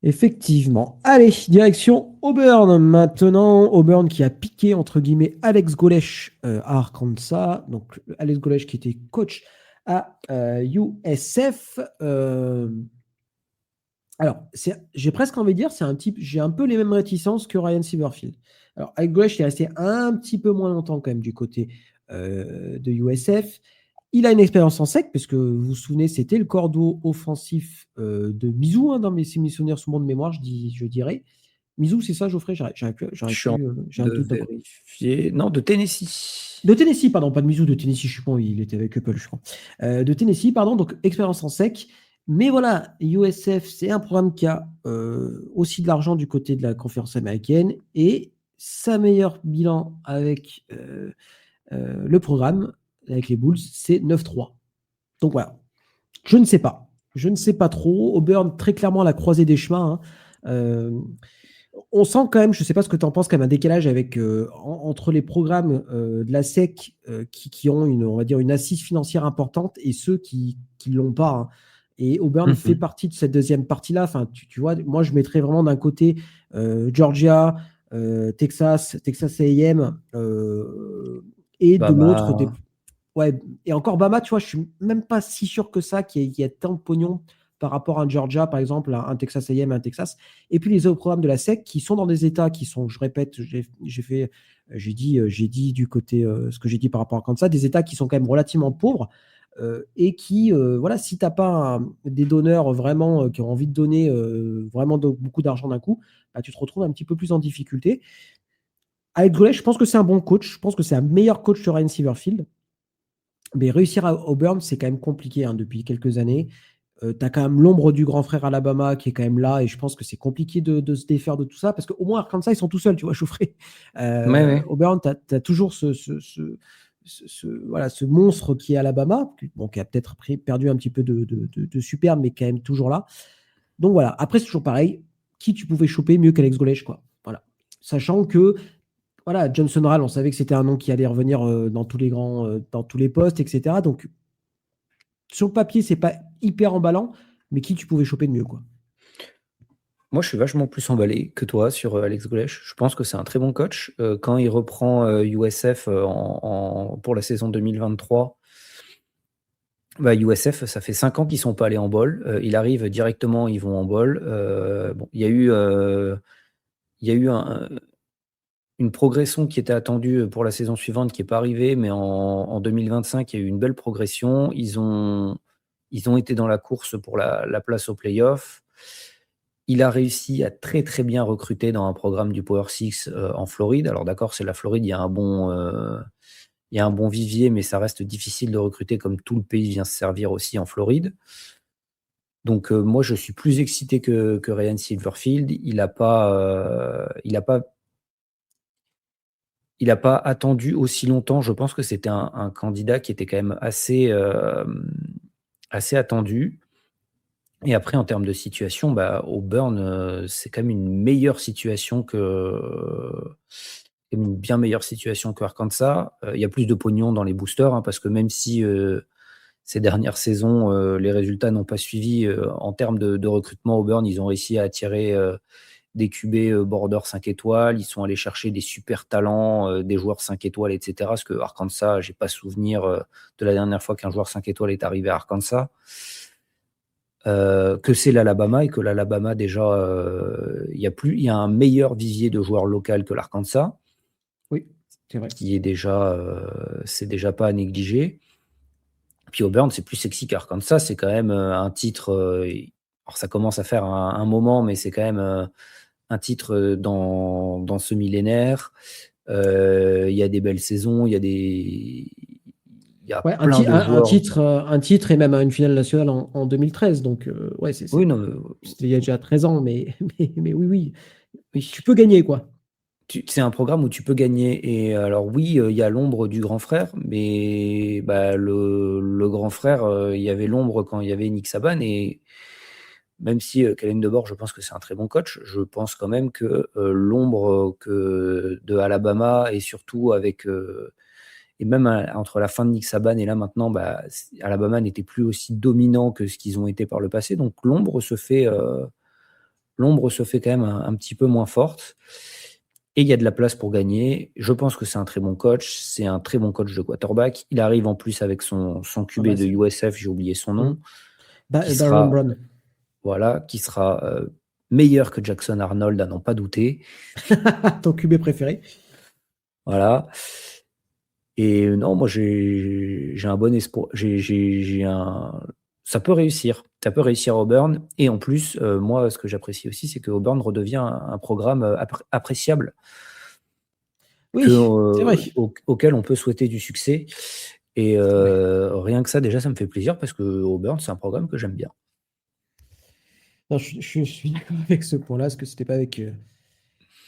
Effectivement. Allez, direction Auburn maintenant. Auburn qui a piqué, entre guillemets, Alex Golech à Arkansas. Donc, Alex Golech qui était coach à USF. Alors, j'ai presque envie de dire, j'ai un peu les mêmes réticences que Ryan Silverfield. Alors, Alex Golech est resté un petit peu moins longtemps quand même du côté de USF. Il a une expérience en sec, parce que vous vous souvenez, c'était le cordeau offensif de Mizou, hein, si mes souvenirs sont bons de mémoire, je dirais. Mizou, c'est ça, Geoffrey? Je suis en J'ai train un de doute d'un coup. vérifier. Non, de Tennessee. De Tennessee, pardon, pas de Mizou, de Tennessee, je suis pas, il était avec Apple, je crois. De Tennessee, pardon, donc expérience en sec. Mais voilà, USF, c'est un programme qui a aussi de l'argent du côté de la conférence américaine et sa meilleure bilan avec le programme, avec les Bulls, c'est 9-3. Donc voilà, je ne sais pas. Je ne sais pas trop. Auburn, très clairement, à la croisée des chemins, hein. On sent quand même, je ne sais pas ce que tu en penses, quand même un décalage entre les programmes de la SEC qui ont on va dire, une assise financière importante et ceux qui ne l'ont pas, hein. Et Auburn fait Mmh. partie de cette deuxième partie-là. Enfin, tu vois, moi, je mettrais vraiment d'un côté Georgia, Texas A&M, et de l'autre, Bama. ouais, et encore Bama, tu vois, je suis même pas si sûr que ça, qu'il y ait tant de pognon par rapport à un Georgia, par exemple, un Texas A&M, un Texas. Et puis les autres programmes de la SEC qui sont dans des États qui sont, je répète, j'ai dit du côté, ce que j'ai dit par rapport à Kansas, des États qui sont quand même relativement pauvres et qui, voilà, si tu n'as pas des donneurs vraiment qui ont envie de donner vraiment beaucoup d'argent d'un coup, bah, tu te retrouves un petit peu plus en difficulté. Avec Goulet, je pense que c'est un bon coach. Je pense que c'est un meilleur coach que Ryan Silverfield. Mais réussir à Auburn, c'est quand même compliqué, hein, depuis quelques années. Tu as quand même l'ombre du grand frère Alabama qui est quand même là, et je pense que c'est compliqué de se défaire de tout ça, parce qu'au moins Arkansas, ils sont tout seuls, tu vois, Chauffré. Ouais, ouais. Auburn, tu as toujours voilà, ce monstre qui est Alabama, bon, qui a peut-être perdu un petit peu de superbe, mais quand même toujours là. Donc voilà, après, c'est toujours pareil. Qui tu pouvais choper mieux qu'Alex Golech, quoi. Voilà. Sachant que voilà, Johnson Rall, on savait que c'était un nom qui allait revenir dans tous les postes, etc. Donc, sur le papier, c'est pas hyper emballant, mais qui tu pouvais choper de mieux, quoi. Moi, je suis vachement plus emballé que toi sur, Alex Golech. Je pense que c'est un très bon coach. Quand il reprend, USF, pour la saison 2023, bah, USF, ça fait 5 ans qu'ils sont pas allés en bowl. Il arrive directement, ils vont en bowl. Bon, il y a eu une progression qui était attendue pour la saison suivante qui est pas arrivée, mais en 2025, il y a eu une belle progression. Ils ont été dans la course pour la place aux playoffs. Il a réussi à très, très bien recruter dans un programme du Power Six, en Floride. Alors d'accord, c'est la Floride, il y a un bon vivier, mais ça reste difficile de recruter comme tout le pays vient se servir aussi en Floride. Donc, moi, je suis plus excité que Ryan Silverfield. Il a pas attendu aussi longtemps. Je pense que c'était un candidat qui était quand même assez attendu. Et après, en termes de situation, bah, Auburn, c'est quand même une bien meilleure situation que Arkansas. Il y a plus de pognon dans les boosters, hein, parce que même si ces dernières saisons, les résultats n'ont pas suivi en termes de recrutement, Auburn, ils ont réussi à attirer des QB border 5 étoiles. Ils sont allés chercher des super talents, des joueurs 5 étoiles, etc. Parce que Arkansas, j'ai pas souvenir de la dernière fois qu'un joueur 5 étoiles est arrivé à Arkansas. Que c'est l'Alabama et que l'Alabama déjà, il y a un meilleur vivier de joueurs locaux que l'Arkansas. Oui, c'est vrai. Qui est déjà, c'est déjà pas à négliger. Puis Auburn, c'est plus sexy qu'Arkansas. C'est quand même un titre. Alors ça commence à faire un moment, mais c'est quand même un titre dans ce millénaire. Il y a des belles saisons, il y a Ouais, plein de joueurs. un titre et même une finale nationale en 2013. Donc, ouais, Oui, non, c'était il y a déjà 13 ans, mais oui, oui, oui, tu peux gagner, quoi. c'est un programme où tu peux gagner. Et alors oui, il y a l'ombre du grand frère, mais bah, le grand frère, il y avait l'ombre quand il y avait Nick Saban. Et même si Kellen DeBoer, je pense que c'est un très bon coach, je pense quand même que l'ombre de Alabama, et surtout et même entre la fin de Nick Saban et là maintenant, bah, Alabama n'était plus aussi dominant que ce qu'ils ont été par le passé. Donc l'ombre se fait quand même un petit peu moins forte. Et il y a de la place pour gagner. Je pense que c'est un très bon coach. C'est un très bon coach de quarterback. Il arrive en plus avec son Ah QB bah, de USF, j'ai oublié son nom, qui Baron sera, Brown. qui sera meilleur que Jackson Arnold, à n'en pas douter. Ton QB préféré. Voilà. Et non, moi, j'ai un bon espoir. Ça peut réussir. Ça peut réussir à Auburn. Et en plus, moi, ce que j'apprécie aussi, c'est que Auburn redevient un programme appréciable Oui, c'est vrai. auquel on peut souhaiter du succès. Et Ouais. rien que ça, déjà, ça me fait plaisir parce que Auburn, c'est un programme que j'aime bien. Non, je suis d'accord avec ce point-là, parce que c'était pas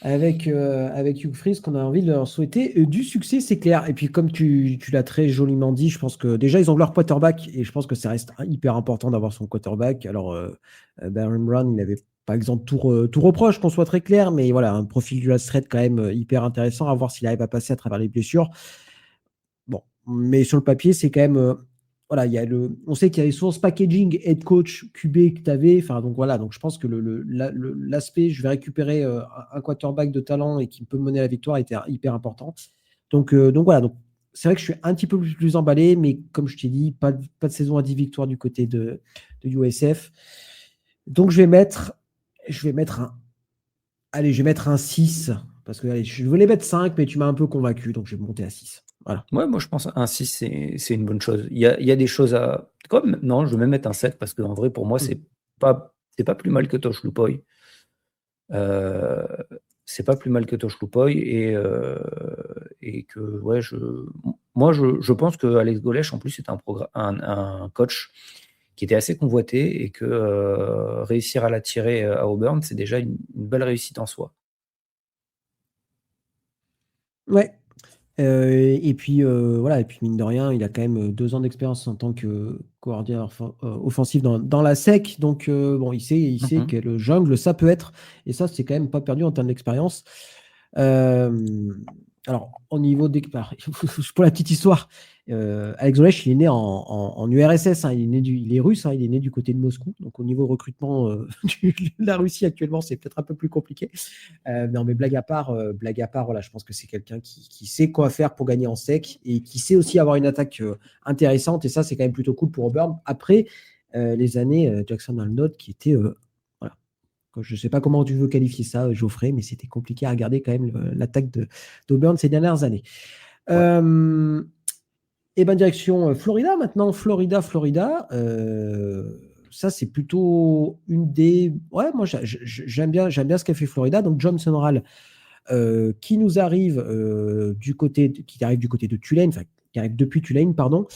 avec Hugh Freeze qu'on a envie de leur souhaiter du succès, c'est clair. Et puis, comme tu l'as très joliment dit, je pense que déjà, ils ont leur quarterback, et je pense que ça reste hyper important d'avoir son quarterback. Alors, Baron Brown, il avait par exemple tout reproche, qu'on soit très clair, mais voilà, un profil du last thread quand même hyper intéressant, à voir s'il arrive à passer à travers les blessures. Bon, mais sur le papier, c'est quand même. Voilà, on sait qu'il y avait souvent ce packaging head coach QB que tu avais. Enfin, donc voilà, donc je pense que l'aspect, je vais récupérer un quarterback de talent et qui peut me mener à la victoire était hyper important. Donc voilà, donc c'est vrai que je suis un petit peu plus emballé, mais comme je t'ai dit, pas de saison à 10 victoires du côté de USF. Donc je vais mettre allez, je vais mettre un 6 parce que allez, je voulais mettre 5, mais tu m'as un peu convaincu, donc je vais monter à 6. Voilà. Ouais, moi, je pense un 6, c'est une bonne chose. Il y a des choses à. Comme, non, je vais même mettre un 7 parce qu'en vrai, pour moi, c'est pas plus mal que Tosh Lupoy. Euh, c'est pas plus mal que Tosh Lupoy. Et que, ouais, moi, je pense que Alex Golèche, en plus, c'est un coach qui était assez convoité et que réussir à l'attirer à Auburn, c'est déjà une belle réussite en soi. Ouais. Et puis voilà, et puis mine de rien, il a quand même 2 ans d'expérience en tant que coordinateur offensif dans la SEC. Donc bon, il sait Mhm. quelle jungle ça peut être. Et ça, c'est quand même pas perdu en termes d'expérience. Euh, alors, au niveau des. Pour la petite histoire, Alex Olesh, il est né en URSS, hein, il est russe, hein, il est né du côté de Moscou. Donc, au niveau recrutement de la Russie actuellement, c'est peut-être un peu plus compliqué. Non, mais blague à part, voilà, je pense que c'est quelqu'un qui sait quoi faire pour gagner en sec et qui sait aussi avoir une attaque intéressante. Et ça, c'est quand même plutôt cool pour Auburn. Après les années Jackson Arnold qui était voilà. Je ne sais pas comment tu veux qualifier ça, Geoffrey, mais c'était compliqué à regarder quand même l'attaque d'Auburn ces dernières années. Ouais. Et ben direction Florida maintenant. Florida. Ça, c'est plutôt une des. Ouais, moi, j'aime bien ce qu'a fait Florida. Donc, John Sonral, qui nous arrive qui arrive du côté de Tulane, enfin qui arrive depuis Tulane, pardon.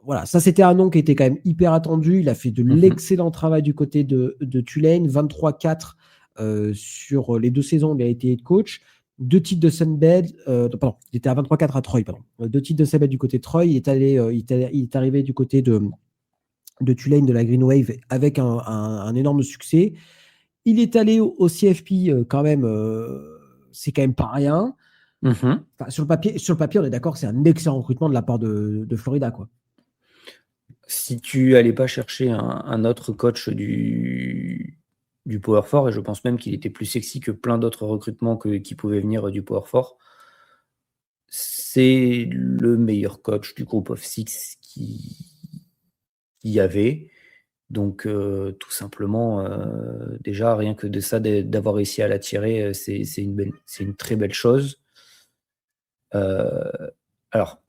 Voilà, ça c'était un nom qui était quand même hyper attendu. Il a fait de l'excellent travail du côté de Tulane, 23-4 sur les 2 saisons. Il a été head coach. 2 titres de Sunbelt, pardon, il était à 23-4 à Troy, pardon. 2 titres de Sunbelt du côté de Troy. Il est arrivé du côté de Tulane, de la Green Wave, avec un énorme succès. Il est allé au CFP quand même, c'est quand même pas rien. Enfin, sur le papier, on est d'accord que c'est un excellent recrutement de la part de Florida, quoi. Si tu n'allais pas chercher un autre coach du Power 4, et je pense même qu'il était plus sexy que plein d'autres recrutements qui pouvaient venir du Power 4, c'est le meilleur coach du Group of Six qu'il y avait. Donc, tout simplement, déjà, rien que de ça, d'avoir réussi à l'attirer, c'est une très belle chose. Alors,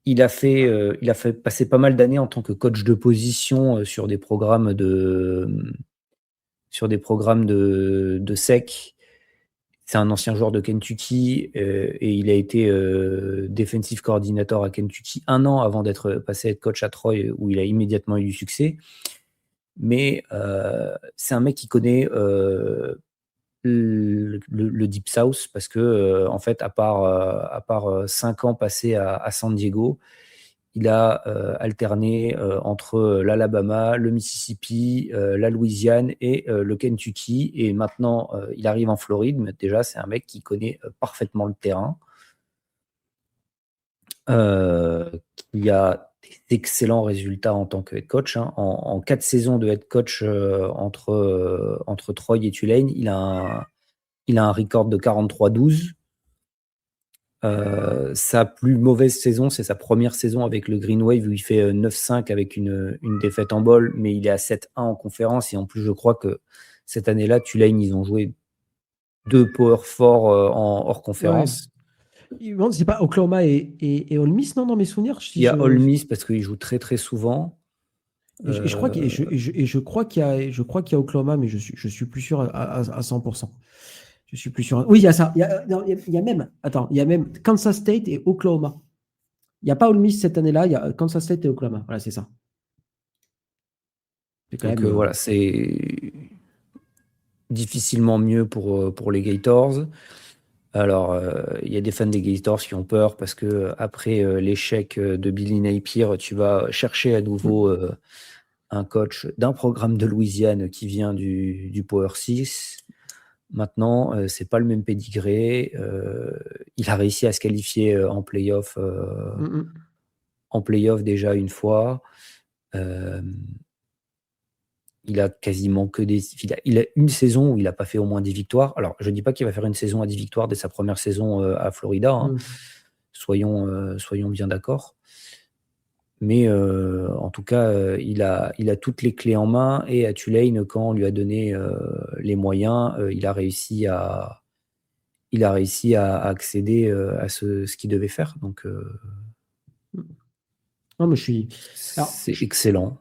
il a fait passer pas mal d'années en tant que coach de position sur des programmes de SEC. C'est un ancien joueur de Kentucky et il a été defensive coordinator à Kentucky 1 an avant d'être passé head coach à Troy, où il a immédiatement eu du succès. Mais c'est un mec qui connaît le Deep South parce que en fait, à part 5 ans passés à San Diego, il a alterné entre l'Alabama, le Mississippi, la Louisiane et le Kentucky. Et maintenant, il arrive en Floride, mais déjà, c'est un mec qui connaît parfaitement le terrain, qui a d'excellents résultats en tant que head coach. En 4 saisons de head coach entre Troy et Tulane, il a un record de 43-12. Sa plus mauvaise saison, c'est sa première saison avec le Green Wave où il fait 9-5 avec une défaite en bowl, mais il est à 7-1 en conférence. Et en plus, je crois que cette année-là, Tulane, ils ont joué 2 Power 4 en hors conférence. Ouais. C'est pas Oklahoma et Ole Miss, non, dans mes souvenirs. Il y a Ole Miss parce qu'il joue très très souvent. Je crois qu'il y a Oklahoma, mais je suis plus sûr à 100%. Je suis plus sûr. Oui, il y a ça. Il y a même Kansas State et Oklahoma. Il n'y a pas Ole Miss cette année-là, il y a Kansas State et Oklahoma. Voilà, c'est ça. Donc voilà, c'est difficilement mieux pour les Gators. Alors, il y a des fans des Gators qui ont peur parce que après l'échec de Billy Napier, tu vas chercher à nouveau un coach d'un programme de Louisiane qui vient du Power 6. Maintenant, c'est pas le même pédigré. Il a réussi à se qualifier en playoff déjà une fois. Il a quasiment que il a une saison où il n'a pas fait au moins 10 victoires. Alors, je ne dis pas qu'il va faire une saison à 10 victoires dès sa première saison à Florida. Soyons bien d'accord. Mais en tout cas, il a toutes les clés en main. Et à Tulane, quand on lui a donné les moyens, il a réussi à accéder à ce qu'il devait faire. Donc, non, mais c'est excellent.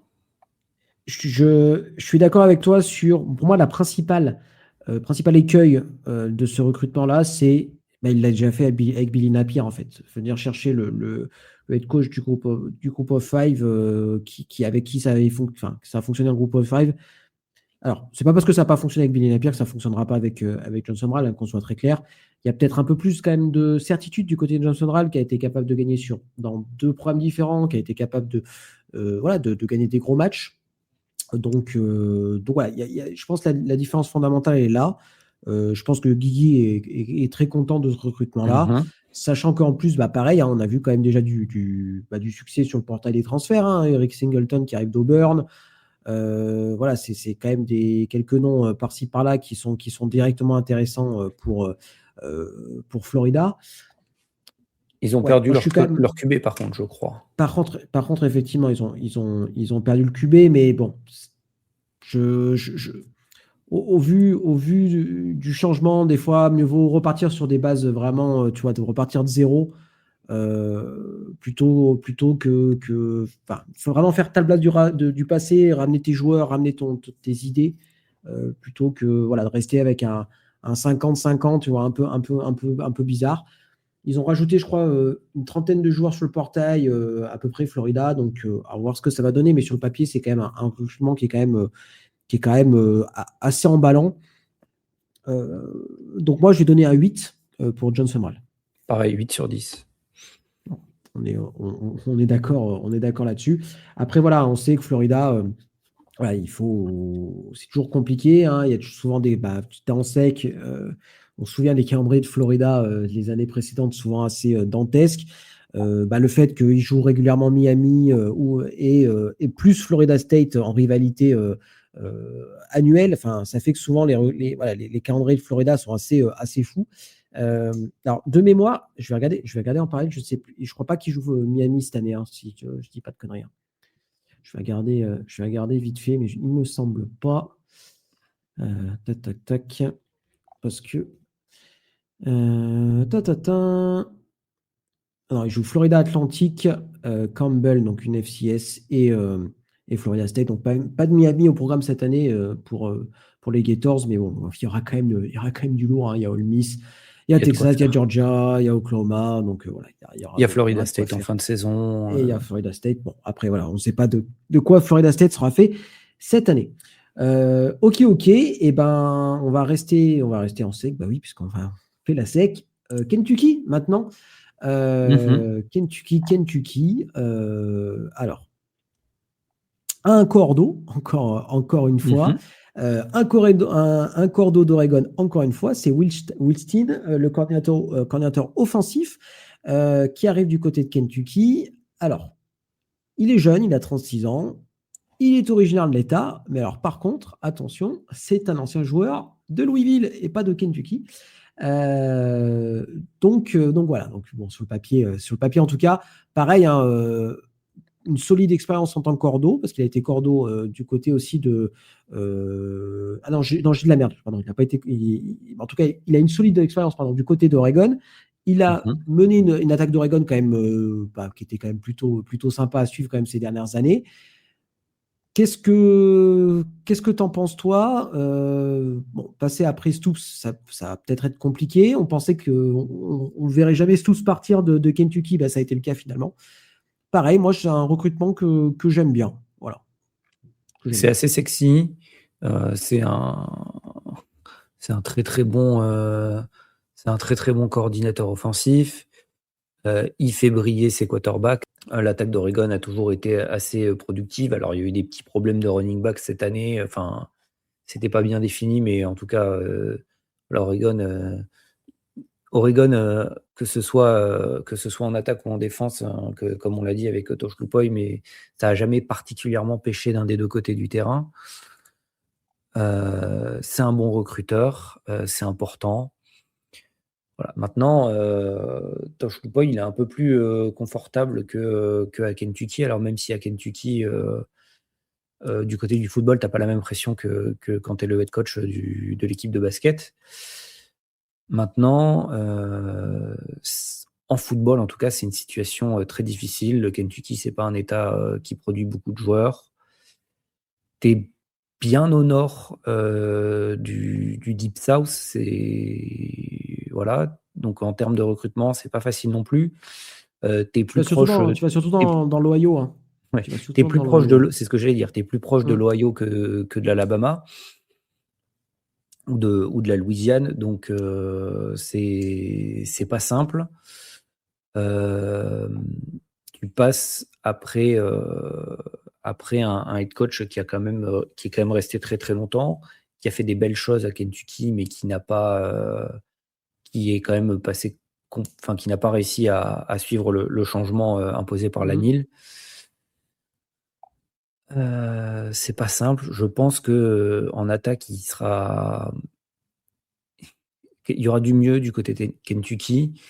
Je suis d'accord avec toi pour moi, la principal écueil de ce recrutement-là, c'est, il l'a déjà fait avec Billy Napier, en fait. Venir chercher le head coach du groupe of five, avec qui ça a fonctionné en groupe of five. Alors, c'est pas parce que ça n'a pas fonctionné avec Billy Napier que ça fonctionnera pas avec Johnson Rall, qu'on soit très clair. Il y a peut-être un peu plus quand même de certitude du côté de Johnson Rall, qui a été capable de gagner dans 2 programmes différents, qui a été capable de gagner des gros matchs. Donc voilà, je pense que la différence fondamentale est là. Je pense que Guigui est très content de ce recrutement-là, sachant qu'en plus, pareil, on a vu quand même déjà du succès sur le portail des transferts. Eric Singleton qui arrive d'Auburn. Voilà, c'est quand même quelques noms par-ci par-là qui sont directement intéressants pour Florida. Ils ont perdu leur QB, par contre, je crois. Par contre, effectivement, ils ont perdu le QB, mais bon, au vu du changement, des fois, mieux vaut repartir sur des bases vraiment, tu vois, de repartir de zéro, plutôt que. Il faut vraiment faire table du passé, ramener tes joueurs, ramener tes idées, plutôt que de rester avec un un 50-50, tu vois, un peu bizarre. Ils ont rajouté, je crois, une trentaine de joueurs sur le portail, à peu près Florida. Donc, à voir ce que ça va donner. Mais sur le papier, c'est quand même un recrutement qui est quand même assez emballant. Donc, moi, je vais donner un 8 pour John Sumrall. Pareil, 8/10. On est d'accord là-dessus. Après, voilà, on sait que Florida, voilà, c'est toujours compliqué, hein. Il y a souvent des temps secs. On se souvient des calendriers de Florida les années précédentes, souvent assez dantesques. Le fait qu'ils jouent régulièrement Miami et plus Florida State en rivalité annuelle, enfin, ça fait que souvent voilà, les calendriers de Florida sont assez fous. Alors, de mémoire, je vais regarder en parallèle. Je sais plus, je crois pas qu'ils jouent Miami cette année, hein, si je dis pas de conneries, hein. Je vais regarder vite fait, mais il me semble pas. Tac, tac, tac. Parce que. Ta, ta, ta. Alors, ils jouent Florida Atlantic, Campbell, donc une FCS, et Florida State. Donc, pas de Miami au programme cette année pour les Gators, mais bon, il y aura quand même du lourd, hein. Il y a Ole Miss, il y a Il y a de quoi Texas, il y a faire. Georgia, il y a Oklahoma. Donc, voilà, Il y a il y Florida aura de quoi State en faire. fin de saison. Et il y a Florida State. Bon, après, voilà, on ne sait pas de quoi Florida State sera fait cette année. Ok. Et ben, on va rester en sec. Bah oui, puisqu'on va faire la sec. Kentucky, maintenant. Kentucky. Alors, un cordeau, encore une fois. Mhm. Un cordeau d'Oregon, encore une fois. C'est Wilstein, le coordinateur offensif, qui arrive du côté de Kentucky. Alors, il est jeune, il a 36 ans. Il est originaire de l'État, mais alors par contre, attention, c'est un ancien joueur de Louisville et pas de Kentucky. Euh, donc voilà. Donc bon, sur le papier en tout cas, pareil, hein, une solide expérience en tant que cordeau, parce qu'il a été cordeau du côté aussi de. Ah non, j'ai de la merde. Pardon, il n'a pas été. En tout cas, il a une solide expérience, pardon, du côté d'Oregon. Il a Mhm. mené une attaque d'Oregon quand même, qui était quand même plutôt sympa à suivre quand même ces dernières années. Qu'est-ce que t'en penses, toi? Bon, passer après Stoops, ça va peut-être être compliqué. On pensait qu'on ne verrait jamais Stoops partir de Kentucky. Ça a été le cas finalement. Pareil, moi, c'est un recrutement que j'aime bien. Voilà, que j'aime C'est bien. assez sexy. Euh, c'est un, c'est un très très bon, c'est un très très bon coordinateur offensif. Il fait briller ses quarterbacks. L'attaque d'Oregon a toujours été assez productive. Alors il y a eu des petits problèmes de running back cette année. Enfin, c'était pas bien défini, mais en tout cas, Oregon, que ce soit en attaque ou en défense, hein, comme on l'a dit avec Tosh Lupoy, mais ça n'a jamais particulièrement pêché d'un des deux côtés du terrain. C'est un bon recruteur, c'est important. Voilà. Maintenant, Tosh Lupoy, il est un peu plus confortable qu'à Kentucky. Alors même si à Kentucky, du côté du football, tu n'as pas la même pression que quand tu es le head coach de l'équipe de basket. Maintenant, en football, en tout cas, c'est une situation très difficile. Le Kentucky, c'est pas un État qui produit beaucoup de joueurs. Tu es bien au nord du Deep South. Voilà. Donc, en termes de recrutement, c'est pas facile non plus. Tu es plus proche. Tu vas surtout T'es, dans l'Ohio, hein. ouais, Tu vas t'es surtout plus dans proche l'Ohio, hein. c'est ce que j'allais dire. Tu es plus proche de Mm. l'Ohio que de l'Alabama ou de la Louisiane. Donc, c'est pas simple. Euh, Tu passes après un head coach qui est quand même resté très très longtemps, qui a fait des belles choses à Kentucky, mais qui est quand même qui n'a pas réussi à suivre le changement imposé par la Mm. NIL. C'est pas simple. Je pense que en attaque, il y aura du mieux du côté de Kentucky.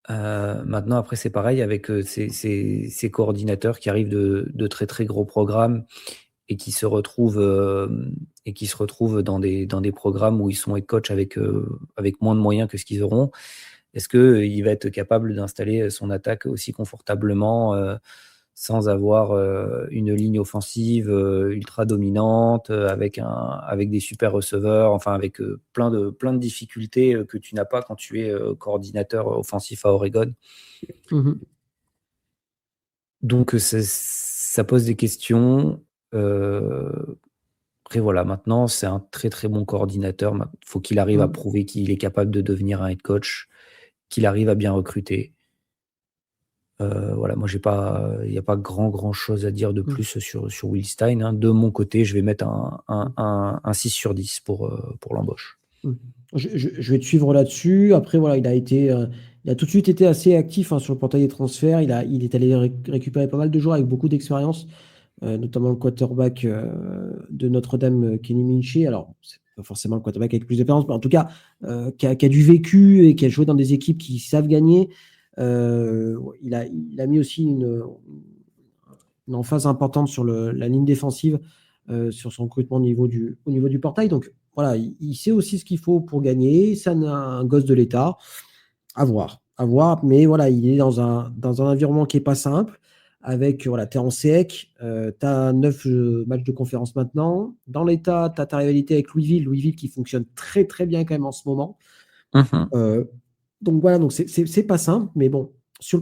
Maintenant, après, c'est pareil avec ces coordinateurs qui arrivent de très très gros programmes et qui se retrouvent dans des programmes où ils sont head coach avec moins de moyens que ce qu'ils auront. Est-ce qu'il va être capable d'installer son attaque aussi confortablement sans avoir une ligne offensive ultra dominante, avec des super receveurs, enfin avec plein de difficultés que tu n'as pas quand tu es coordinateur offensif à Oregon. Mhm. Donc ça pose des questions. Après voilà, maintenant c'est un très très bon coordinateur. Il faut qu'il arrive à Mhm. prouver qu'il est capable de devenir un head coach, qu'il arrive à bien recruter. Voilà, moi il n'y a pas grand chose à dire de Mhm. plus sur Will Stein, hein. De mon côté, je vais mettre un 6 sur 10 pour l'embauche. Mhm. Je vais te suivre là-dessus. Après, voilà, il a tout de suite été assez actif, hein, sur le portail des transferts. Il est allé récupérer pas mal de joueurs avec beaucoup d'expérience, notamment le quarterback de Notre-Dame, Kenny Minchey. Alors, c'est pas forcément le quarterback avec plus d'expérience, mais en tout cas, qui a du vécu et qui a joué dans des équipes qui savent gagner. Il a mis aussi une emphase importante sur la ligne défensive, sur son recrutement au niveau du portail. Donc voilà, il sait aussi ce qu'il faut pour gagner. C'est un gosse de l'État. À voir, à voir. Mais voilà, il est dans un environnement qui n'est pas simple. Avec, voilà, tu es en SEC, tu as 9 matchs de conférence maintenant. Dans l'État, tu as ta rivalité avec Louisville. Louisville qui fonctionne très très bien quand même en ce moment. Euh, donc voilà, donc c'est pas simple, mais bon,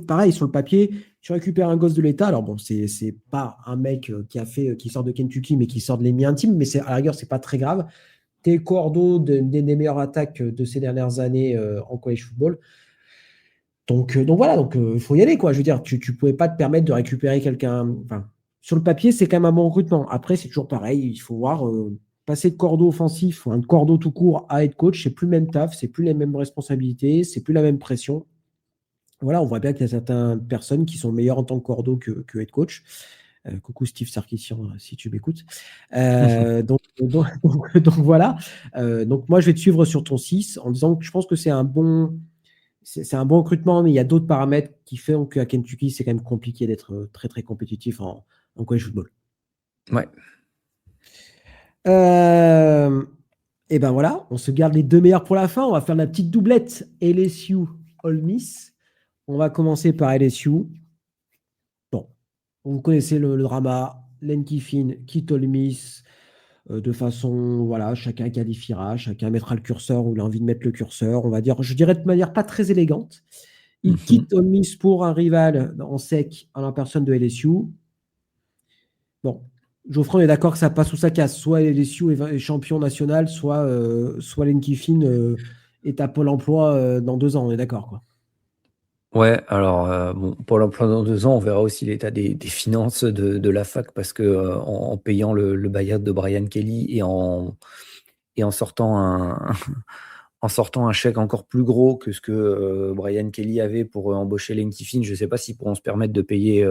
pareil, sur le papier, tu récupères un gosse de l'État. Alors bon, c'est pas un mec qui sort de Kentucky, mais qui sort de l'ennemi intime, mais à la rigueur, c'est pas très grave. T'es cordeau des meilleures attaques de ces dernières années en college football. Donc voilà, donc il faut y aller, quoi. Je veux dire, tu pouvais pas te permettre de récupérer quelqu'un. Enfin, sur le papier, c'est quand même un bon recrutement. Après, c'est toujours pareil, il faut voir. Passer de cordeau offensif ou un cordeau tout court à être coach, c'est plus le même taf, c'est plus les mêmes responsabilités, c'est plus la même pression. Voilà, on voit bien qu'il y a certaines personnes qui sont meilleures en tant que cordeau que head coach. Coucou Steve Sarkisian, si tu m'écoutes. Donc voilà. Donc moi, je vais te suivre sur ton 6 en disant que je pense que c'est un bon recrutement, mais il y a d'autres paramètres qui font qu'à Kentucky, c'est quand même compliqué d'être très très compétitif en college football. Ouais. Et ben voilà, on se garde les deux meilleurs pour la fin. On va faire la petite doublette LSU Ole Miss. On va commencer par LSU. Bon, vous connaissez le drama. Lane Kiffin quitte Ole Miss, de façon, voilà, chacun qualifiera, chacun mettra le curseur où il a envie de mettre le curseur. On va dire, je dirais de manière pas très élégante. Il quitte Ole Miss pour un rival en sec en la personne de LSU. Bon, Geoffroy, on est d'accord que ça passe ou ça casse. Soit LSU est champion national, soit Lane Kiffin est à Pôle emploi dans 2 ans. On est d'accord, quoi. Ouais, alors bon, pour l'emploi dans 2 ans, on verra aussi l'état des finances de la fac parce que en payant le buyout de Brian Kelly et en sortant en sortant un chèque encore plus gros que ce que Brian Kelly avait pour embaucher Lane Kiffin, je ne sais pas s'ils pourront se permettre de payer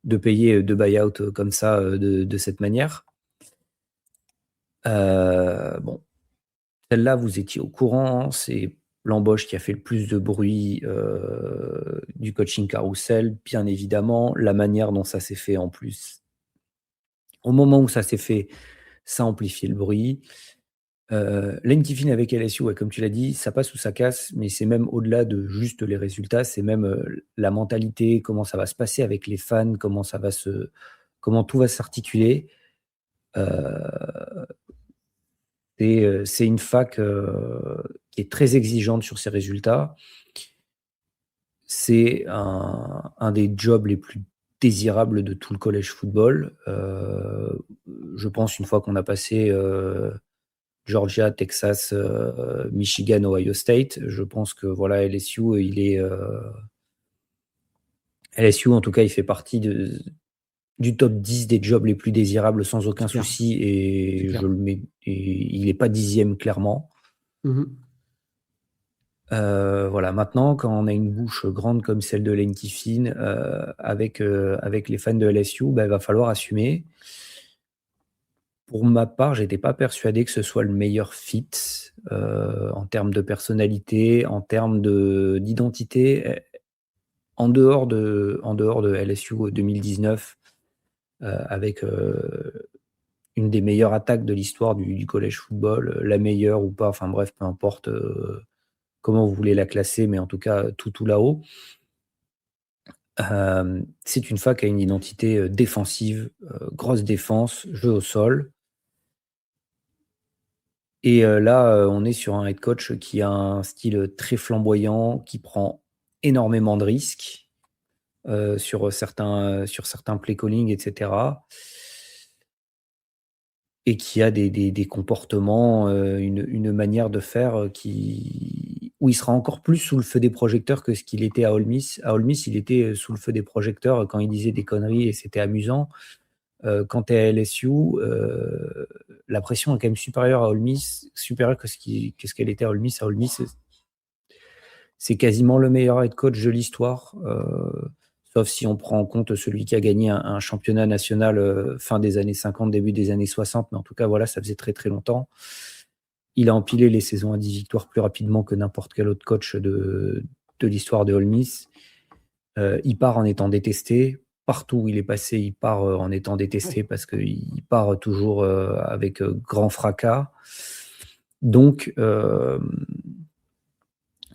de buyout comme ça de cette manière. Bon, celle-là, vous étiez au courant, c'est l'embauche qui a fait le plus de bruit du coaching carousel, bien évidemment. La manière dont ça s'est fait en plus. Au moment où ça s'est fait, ça amplifiait le bruit. Lane Kiffin avec LSU, ouais, comme tu l'as dit, ça passe ou ça casse, mais c'est même au-delà de juste les résultats, c'est même la mentalité, comment ça va se passer avec les fans, comment tout va s'articuler. C'est une fac qui est très exigeante sur ses résultats. C'est un des jobs les plus désirables de tout le college football. Je pense une fois qu'on a passé Georgia, Texas, Michigan, Ohio State, je pense que voilà, LSU, LSU en tout cas, il fait partie du top 10 des jobs les plus désirables sans aucun C'est clair, souci c'est et clair. il n'est pas 10e clairement. Mhm. Voilà, maintenant, quand on a une bouche grande comme celle de Lane Kiffin, avec les fans de LSU, il va falloir assumer. Pour ma part, j'étais pas persuadé que ce soit le meilleur fit en termes de personnalité, en termes d'identité. En dehors de LSU 2019, avec une des meilleures attaques de l'histoire du college football, la meilleure ou pas, enfin bref, peu importe comment vous voulez la classer, mais en tout cas tout là-haut. C'est une fac qui a une identité défensive, grosse défense, jeu au sol. Et là, on est sur un head coach qui a un style très flamboyant, qui prend énormément de risques sur certains play calling, etc. Et qui a des comportements, une manière de faire où il sera encore plus sous le feu des projecteurs que ce qu'il était à Ole Miss. À Ole Miss, il était sous le feu des projecteurs quand il disait des conneries et c'était amusant. Quand tu es à LSU, la pression est quand même supérieure à Ole Miss, supérieure que ce qu'elle était à Ole Miss. À Ole Miss, c'est quasiment le meilleur head coach de l'histoire, sauf si on prend en compte celui qui a gagné un championnat national fin des années 50, début des années 60. Mais en tout cas, voilà, ça faisait très très longtemps. Il a empilé les saisons à 10 victoires plus rapidement que n'importe quel autre coach de l'histoire de Ole Miss. Il part en étant détesté. Partout où il est passé, il part en étant détesté parce qu'il part toujours avec grand fracas. Donc,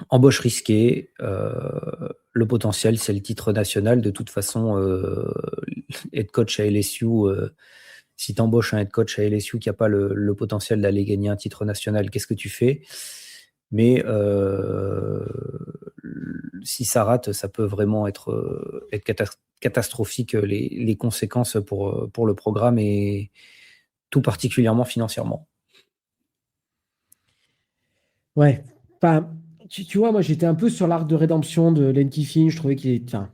embauche risquée. Le potentiel, c'est le titre national. De toute façon, head coach à LSU, si tu embauches un head coach à LSU qui n'a pas le potentiel d'aller gagner un titre national, qu'est-ce que tu fais? Mais si ça rate, ça peut vraiment être catastrophique, les conséquences pour le programme et tout particulièrement financièrement. Ouais. Enfin, tu vois, moi, j'étais un peu sur l'arc de rédemption de Lane Kiffin. Je trouvais qu'il était. Enfin,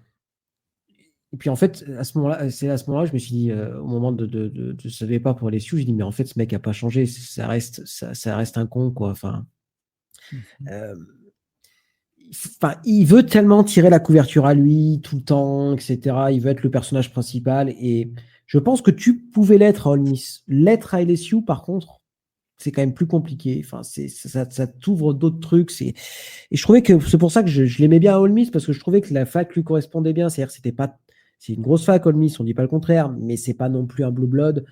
et puis, en fait, à ce moment-là, je me suis dit, au moment de je savais pas pour les Sioux, j'ai dit, mais en fait, ce mec a pas changé. Ça reste un con, quoi. Enfin. Enfin, il veut tellement tirer la couverture à lui tout le temps, etc. Il veut être le personnage principal. Et je pense que tu pouvais l'être à Ole Miss. L'être à LSU, par contre, c'est quand même plus compliqué. Enfin, ça t'ouvre d'autres trucs. Et je trouvais que c'est pour ça que je l'aimais bien à Ole Miss, parce que je trouvais que la fac lui correspondait bien. C'est-à-dire que c'est une grosse fac, Ole Miss, on dit pas le contraire, mais c'est pas non plus un blue blood.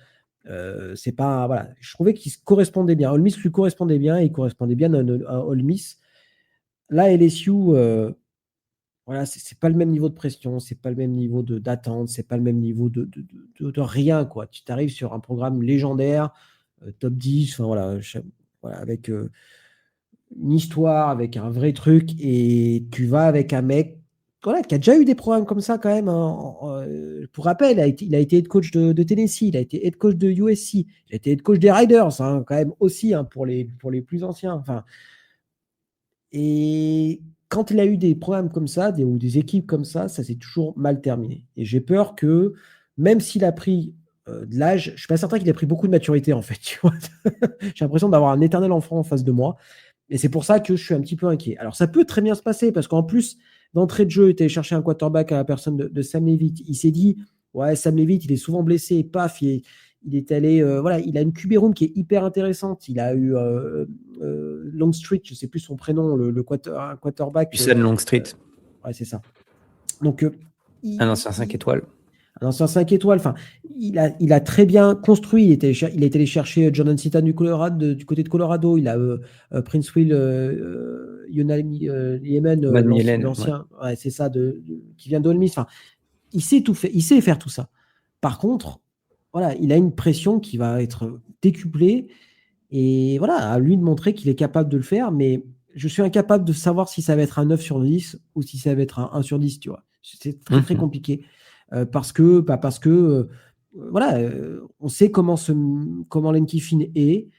C'est pas, voilà. Je trouvais qu'il se correspondait bien. Ole Miss lui correspondait bien et il correspondait bien à Ole Miss. Là, LSU, voilà, c'est pas le même niveau de pression, c'est pas le même niveau d'attente, c'est pas le même niveau de rien, quoi. Tu t'arrives sur un programme légendaire, top 10, enfin voilà, voilà, avec une histoire, avec un vrai truc, et tu vas avec un mec voilà, qui a déjà eu des programmes comme ça quand même, hein. Pour rappel, il a été head coach de Tennessee, il a été head coach de USC, il a été head coach des Riders, hein, quand même aussi, hein, pour les plus anciens. Enfin, et quand il a eu des programmes comme ça, ou des équipes comme ça s'est toujours mal terminé. Et j'ai peur que, même s'il a pris de l'âge, je ne suis pas certain qu'il ait pris beaucoup de maturité, en fait. Tu vois. J'ai l'impression d'avoir un éternel enfant en face de moi. Et c'est pour ça que je suis un petit peu inquiet. Alors, ça peut très bien se passer, parce qu'en plus, d'entrée de jeu, il était chercher un quarterback à la personne de Sam Leavitt. Il s'est dit, ouais, Sam Leavitt, il est souvent blessé, paf, il est allé, voilà, il a une QB room qui est hyper intéressante. Il a eu Longstreet, je ne sais plus son prénom, un quarterback. Usain Longstreet. Ouais, c'est ça. Donc, un ancien 5 étoiles. Un ancien 5 étoiles. Enfin, il a très bien construit. Il est allé chercher Jordan Citan du côté de Colorado. Il a Prince Will Yemen, l'ancien. Ouais, c'est ça, qui vient d'Ole Miss. Enfin, il sait tout faire. Il sait faire tout ça. Par contre, voilà, il a une pression qui va être décuplée. Et voilà, à lui de montrer qu'il est capable de le faire. Mais je suis incapable de savoir si ça va être un 9 sur 10 ou si ça va être un 1 sur 10, tu vois. C'est très, très compliqué. Parce que voilà, on sait comment Lane Kiffin est,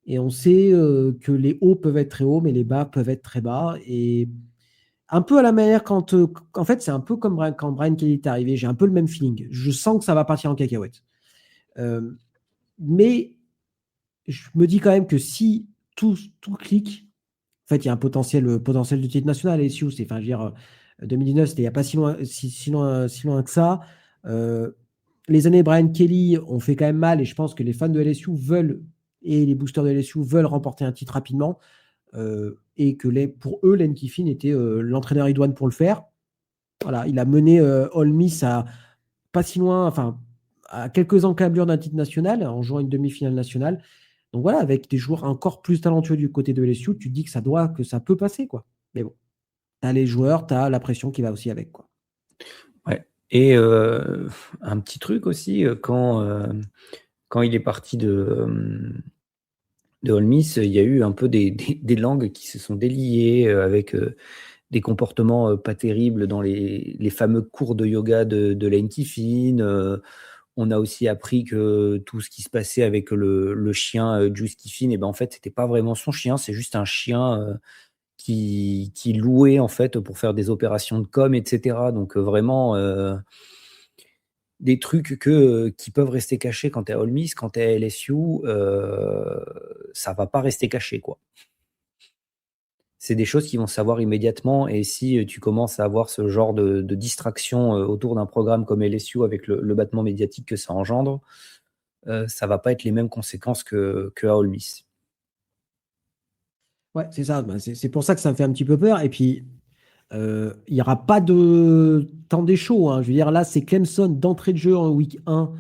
et on sait que les hauts peuvent être très hauts, mais les bas peuvent être très bas. Et un peu à la manière en fait, c'est un peu comme quand Brian Kelly est arrivé. J'ai un peu le même feeling. Je sens que ça va partir en cacahuète. Mais je me dis quand même que si tout clique, en fait, il y a un potentiel de titre national. LSU, enfin, je veux dire, 2019, c'était il n'y a pas si loin que ça. Les années Brian Kelly ont fait quand même mal, et je pense que les fans de LSU et les boosters de LSU veulent remporter un titre rapidement, et que pour eux, Lane Kiffin était l'entraîneur idoine pour le faire. Voilà, il a mené Ole Miss à pas si loin, enfin à quelques encablures d'un titre national en jouant une demi-finale nationale. Donc voilà, avec des joueurs encore plus talentueux du côté de LSU, tu te dis que ça peut passer, quoi. Mais bon, tu as les joueurs, tu as la pression qui va aussi avec, quoi. Et un petit truc aussi, quand il est parti de Ole Miss, il y a eu un peu des langues qui se sont déliées, avec des comportements pas terribles dans les fameux cours de yoga de Lane Kiffin. On a aussi appris que tout ce qui se passait avec le chien Juice Kiffin, et ben en fait, c'était pas vraiment son chien, c'est juste un chien qui louait en fait pour faire des opérations de com, etc. Donc vraiment des trucs qui peuvent rester cachés quand tu es à Ole Miss, quand tu es à LSU, ça va pas rester caché, quoi. C'est des choses qu'ils vont savoir immédiatement, et si tu commences à avoir ce genre de distraction autour d'un programme comme LSU avec le battement médiatique que ça engendre, ça va pas être les mêmes conséquences que à Ole Miss. Ouais, c'est ça. Bah, c'est pour ça que ça me fait un petit peu peur. Et puis, il n'y aura pas de temps des shows, hein. Je veux dire, là, c'est Clemson d'entrée de jeu en week 1.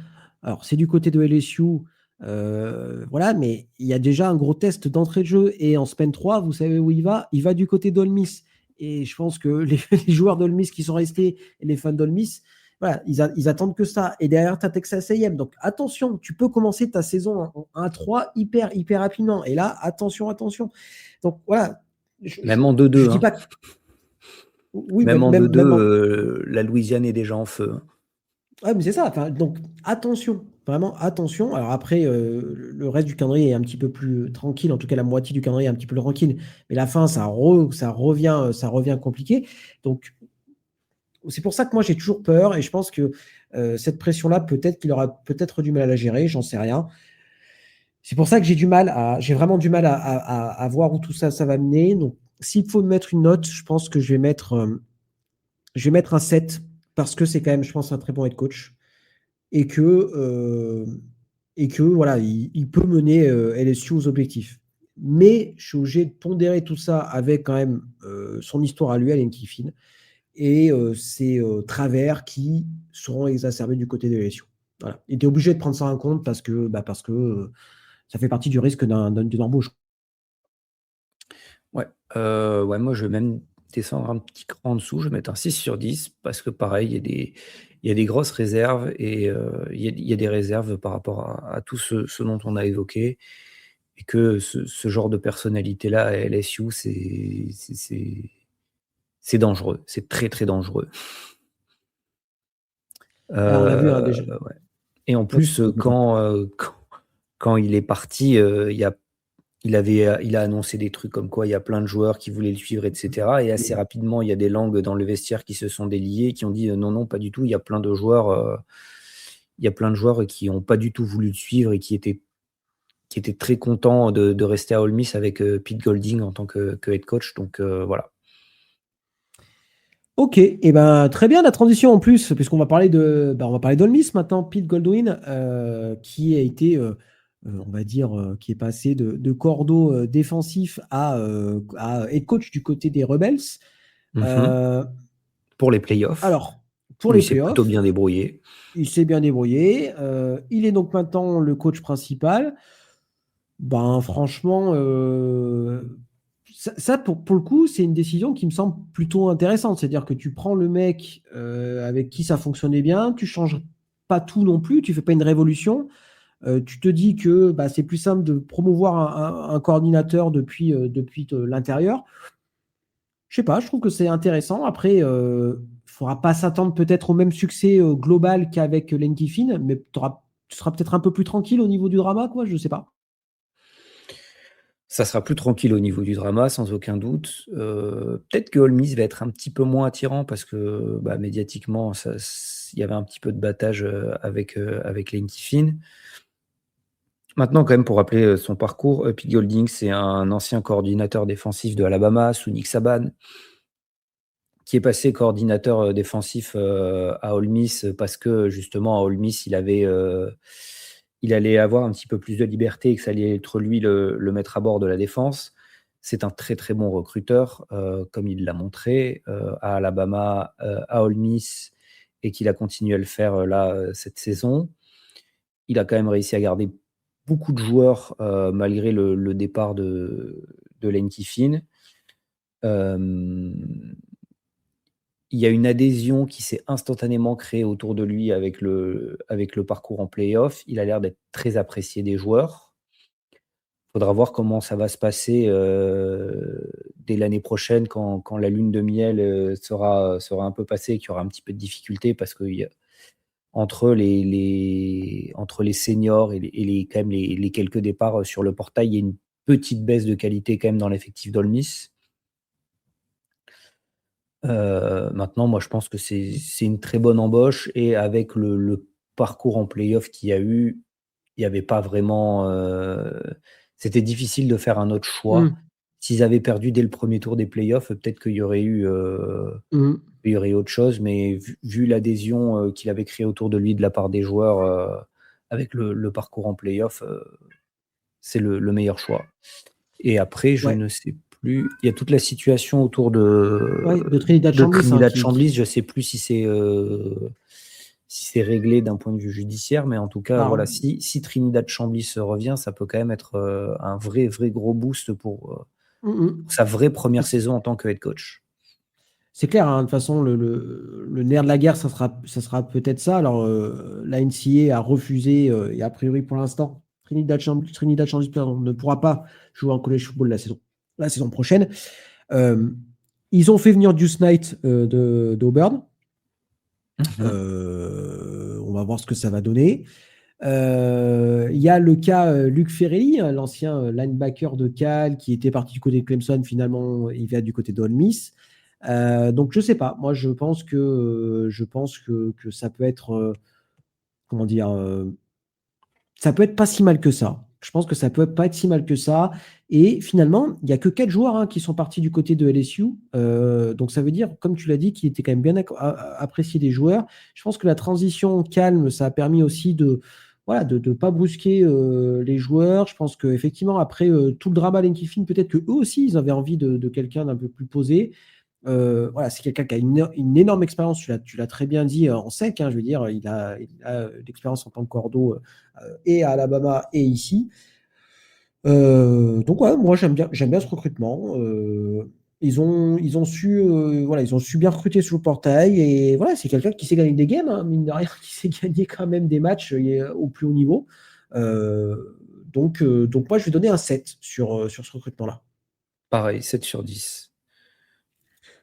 Alors, c'est du côté de LSU. Voilà, mais il y a déjà un gros test d'entrée de jeu. Et en semaine 3, vous savez où il va? Il va du côté d'Ole Miss. Et je pense que les joueurs d'Ole Miss qui sont restés et les fans d'Ole Miss, voilà, ils attendent que ça. Et derrière, tu as Texas A&M. Donc, attention, tu peux commencer ta saison en 1-3 hyper, hyper rapidement. Et là, attention, attention. Donc, voilà. Même en Je 2-2, dis hein. pas que. Oui, Même en même 2-2, en. la Louisiane est déjà en feu, hein. Ouais, mais c'est ça. Enfin, donc, attention. Vraiment, attention. Alors après, le reste du calendrier est un petit peu plus tranquille. En tout cas, la moitié du calendrier est un petit peu plus tranquille. Mais la fin, ça revient compliqué. Donc, c'est pour ça que moi, j'ai toujours peur. Et je pense que cette pression-là, peut-être qu'il aura peut-être du mal à la gérer. J'en sais rien. C'est pour ça que j'ai vraiment du mal à voir où tout ça, ça va mener. Donc, s'il faut mettre une note, je pense que je vais mettre un 7 parce que c'est quand même, je pense, un très bon head coach et que, euh, et que voilà, il peut mener LSU aux objectifs. Mais je suis obligé de pondérer tout ça avec quand même son histoire à lui, Allen Kiffin, et ses travers qui seront exacerbés du côté de LSU. Voilà. Et tu es obligé de prendre ça en compte parce que ça fait partie du risque d'une embauche. Ouais, ouais, moi, je vais même descendre un petit cran en dessous. Je vais mettre un 6 sur 10 parce que pareil, il y a des grosses réserves, et il y a des réserves par rapport à tout ce dont on a évoqué, et que ce genre de personnalité-là à LSU, c'est dangereux. C'est très, très dangereux. Ouais, on a vu hein, déjà. Ouais, et en Ouais, plus, complètement. quand il est parti, il a annoncé des trucs comme quoi il y a plein de joueurs qui voulaient le suivre, etc. Et assez rapidement, il y a des langues dans le vestiaire qui se sont déliées, qui ont dit non, non, pas du tout. Il y a plein de joueurs qui n'ont pas du tout voulu le suivre et qui étaient très contents de rester à Ole Miss avec Pete Golding en tant que head coach. Donc voilà. Ok, et ben très bien la transition en plus, puisqu'on va parler on va parler d'Ole Miss maintenant. Pete Goldwyn, qui a été, on va dire, qui est passé de cordeau défensif à head coach du côté des Rebels. Mhm. Euh, Pour les playoffs, alors, pour où les il s'est plutôt playoffs, bien débrouillé. il s'est bien débrouillé. Il est donc maintenant le coach principal. Ben franchement, ça, pour le coup, c'est une décision qui me semble plutôt intéressante. C'est-à-dire que tu prends le mec avec qui ça fonctionnait bien, tu changes pas tout non plus, tu fais pas une révolution. Tu te dis que bah, c'est plus simple de promouvoir un coordinateur depuis l'intérieur. Je sais pas, je trouve que c'est intéressant. Après, il faudra pas s'attendre peut-être au même succès global qu'avec Lane Kiffin, mais tu seras peut-être un peu plus tranquille au niveau du drama, quoi, je sais pas. Ça sera plus tranquille au niveau du drama, sans aucun doute. Peut-être que Ole Miss va être un petit peu moins attirant parce que bah, médiatiquement, il y avait un petit peu de battage avec Lane Kiffin. Maintenant, quand même, pour rappeler son parcours, Pete Golding, c'est un ancien coordinateur défensif de Alabama sous Nick Saban, qui est passé coordinateur défensif à Ole Miss parce que justement à Ole Miss, il allait avoir un petit peu plus de liberté et que ça allait être lui le maître à bord de la défense. C'est un très très bon recruteur, comme il l'a montré à Alabama, à Ole Miss, et qu'il a continué à le faire là cette saison. Il a quand même réussi à garder beaucoup de joueurs malgré le départ de Lane Kiffin. Euh, il y a une adhésion qui s'est instantanément créée autour de lui avec le parcours en play-off. Il a l'air d'être très apprécié des joueurs. Il faudra voir comment ça va se passer dès l'année prochaine quand la lune de miel sera un peu passée et qu'il y aura un petit peu de difficulté parce que entre les seniors et quand même les quelques départs sur le portail, il y a une petite baisse de qualité quand même dans l'effectif d'Ole Miss. Maintenant, moi, je pense que c'est une très bonne embauche et avec le parcours en play-off qu'il y a eu, il n'y avait pas vraiment. C'était difficile de faire un autre choix. Mmh. S'ils avaient perdu dès le premier tour des play-offs, peut-être qu'il y aurait eu autre chose, mais vu l'adhésion qu'il avait créée autour de lui de la part des joueurs avec le parcours en play-off, c'est le meilleur choix. Et après, je Ouais. ne sais plus. Il y a toute la situation autour de Ouais, de Trinidad Chambly, hein, Chambly. Je ne sais plus si c'est réglé d'un point de vue judiciaire, mais en tout cas, alors, voilà, si Trinidad Chambly se revient, ça peut quand même être un vrai gros boost pour sa vraie première saison en tant que head coach. c'est clair, hein, de toute façon, le nerf de la guerre, ça sera peut-être ça. Alors, la NCAA a refusé, et a priori pour l'instant, Trinidad Chambly, pardon, ne pourra pas jouer en college football la saison prochaine. Ils ont fait venir Deuce Knight d'Auburn. On va voir ce que ça va donner. Il y a le cas Luc Ferrelli, hein, l'ancien linebacker de Cal, qui était parti du côté de Clemson. Finalement, il vient du côté d'Ole Miss. Donc, je sais pas. Moi, je pense que ça peut être, comment dire, ça peut être pas si mal que ça. Je pense que ça peut pas être si mal que ça. Et finalement, il n'y a que 4 joueurs, hein, qui sont partis du côté de LSU. Donc ça veut dire, comme tu l'as dit, qu'il était quand même bien apprécié des joueurs. Je pense que la transition calme, ça a permis aussi de voilà, de pas brusquer les joueurs. Je pense qu'effectivement, après tout le drama Lane Kiffin, peut-être que eux aussi, ils avaient envie de quelqu'un d'un peu plus posé. Voilà, c'est quelqu'un qui a une énorme expérience, tu l'as très bien dit en sec, hein, je veux dire, il a l'expérience en tant que cordeau et à Alabama et ici. Donc ouais, moi j'aime bien ce recrutement. Ils ont su, voilà, ils ont su bien recruter sur le portail et voilà, c'est quelqu'un qui sait gagner des games, hein, mine de rien, qui sait gagner quand même des matchs au plus haut niveau. Donc moi je vais donner un 7 sur ce recrutement-là. Pareil, 7/10.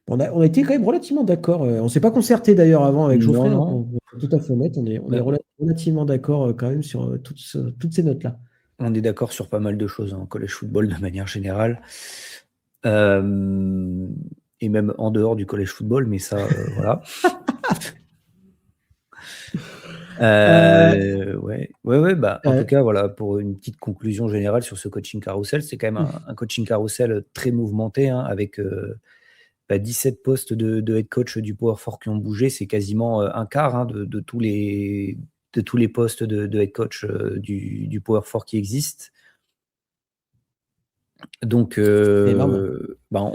On a été quand même relativement d'accord. On ne s'est pas concerté d'ailleurs avant avec Non, Geoffrey, hein, non. pour être tout à fait honnête. On est Bah, relativement d'accord quand même sur toutes ces notes-là. on est d'accord sur pas mal de choses en college football de manière générale. Et même en dehors du college football, mais ça, voilà. Ouais, bah, en tout cas, voilà, pour une petite conclusion générale sur ce coaching carousel, c'est quand même un coaching carousel très mouvementé, hein, avec 17 postes de head coach du Power 4 qui ont bougé. C'est quasiment un quart, hein, de tous les postes de head coach du Power 4 qui existent. Donc, C'est énorme. bah,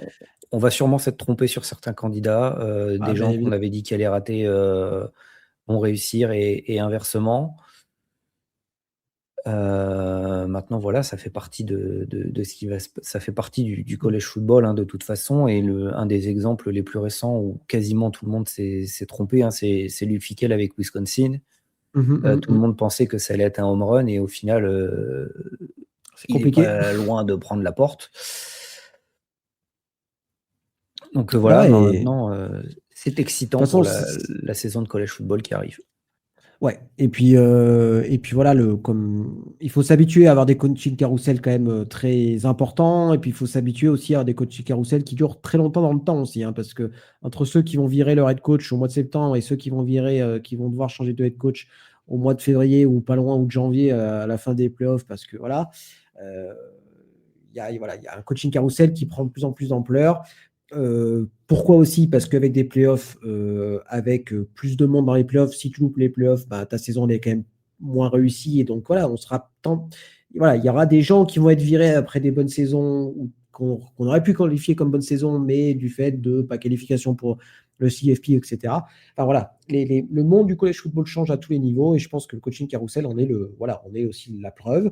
on va sûrement s'être trompé sur certains candidats. Des gens qu'on avait dit qu'ils allaient rater vont réussir et inversement. Maintenant, voilà, ça fait partie de ce qui va ça fait partie du college football, hein, de toute façon. Et un des exemples les plus récents où quasiment tout le monde s'est trompé, hein, c'est Luke Fickell avec Wisconsin. Tout le monde pensait que ça allait être un home run et au final, C'est il n'est compliqué. pas loin de prendre la porte. Donc voilà, Ouais, et de maintenant, c'est excitant toute façon, pour la saison de college football qui arrive. ouais. Et puis voilà, comme il faut s'habituer à avoir des coaching carousel quand même très importants. Et puis il faut s'habituer aussi à avoir des coaching carousel qui durent très longtemps dans le temps aussi, hein, parce que entre ceux qui vont virer leur head coach au mois de septembre et ceux qui vont qui vont devoir changer de head coach au mois de février ou pas loin ou de janvier à la fin des playoffs, parce que voilà, il y a un coaching carousel qui prend de plus en plus d'ampleur. Pourquoi aussi? Parce qu'avec des playoffs, avec plus de monde dans les playoffs, si tu loupes les playoffs, bah, ta saison est quand même moins réussie. Et donc voilà, voilà, il y aura des gens qui vont être virés après des bonnes saisons ou qu'on aurait pu qualifier comme bonne saison, mais du fait de pas qualification pour le CFP, etc. Enfin voilà, le monde du college football change à tous les niveaux et je pense que le coaching carousel en est on est aussi la preuve.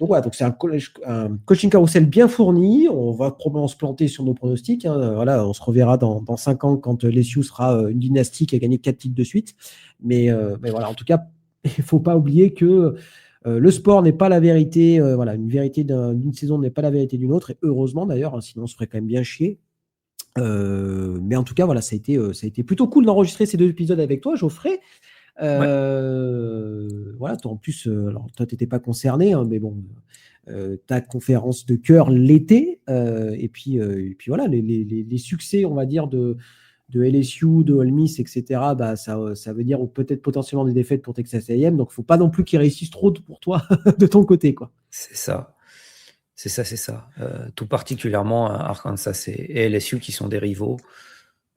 Donc voilà, donc c'est un coaching carousel bien fourni. On va probablement se planter sur nos pronostics, hein. Voilà, on se reverra dans 5 ans quand LSU sera une dynastie qui a gagné 4 titres de suite. Mais voilà, en tout cas, il ne faut pas oublier que le sport n'est pas la vérité. Voilà, une vérité d'une saison n'est pas la vérité d'une autre. Et heureusement d'ailleurs, hein, sinon on se ferait quand même bien chier. Mais en tout cas, voilà, ça a été plutôt cool d'enregistrer ces 2 épisodes avec toi, Geoffrey. Ouais. Voilà, toi, en plus, alors toi, tu n'étais pas concerné, hein, mais bon, ta conférence de cœur l'été, et puis voilà, les succès, on va dire, de LSU, de Ole Miss, etc., bah, ça veut dire peut-être potentiellement des défaites pour Texas A&M, donc il ne faut pas non plus qu'ils réussissent trop pour toi de ton côté, quoi. C'est ça. C'est ça, c'est ça. Tout particulièrement Arkansas et LSU qui sont des rivaux.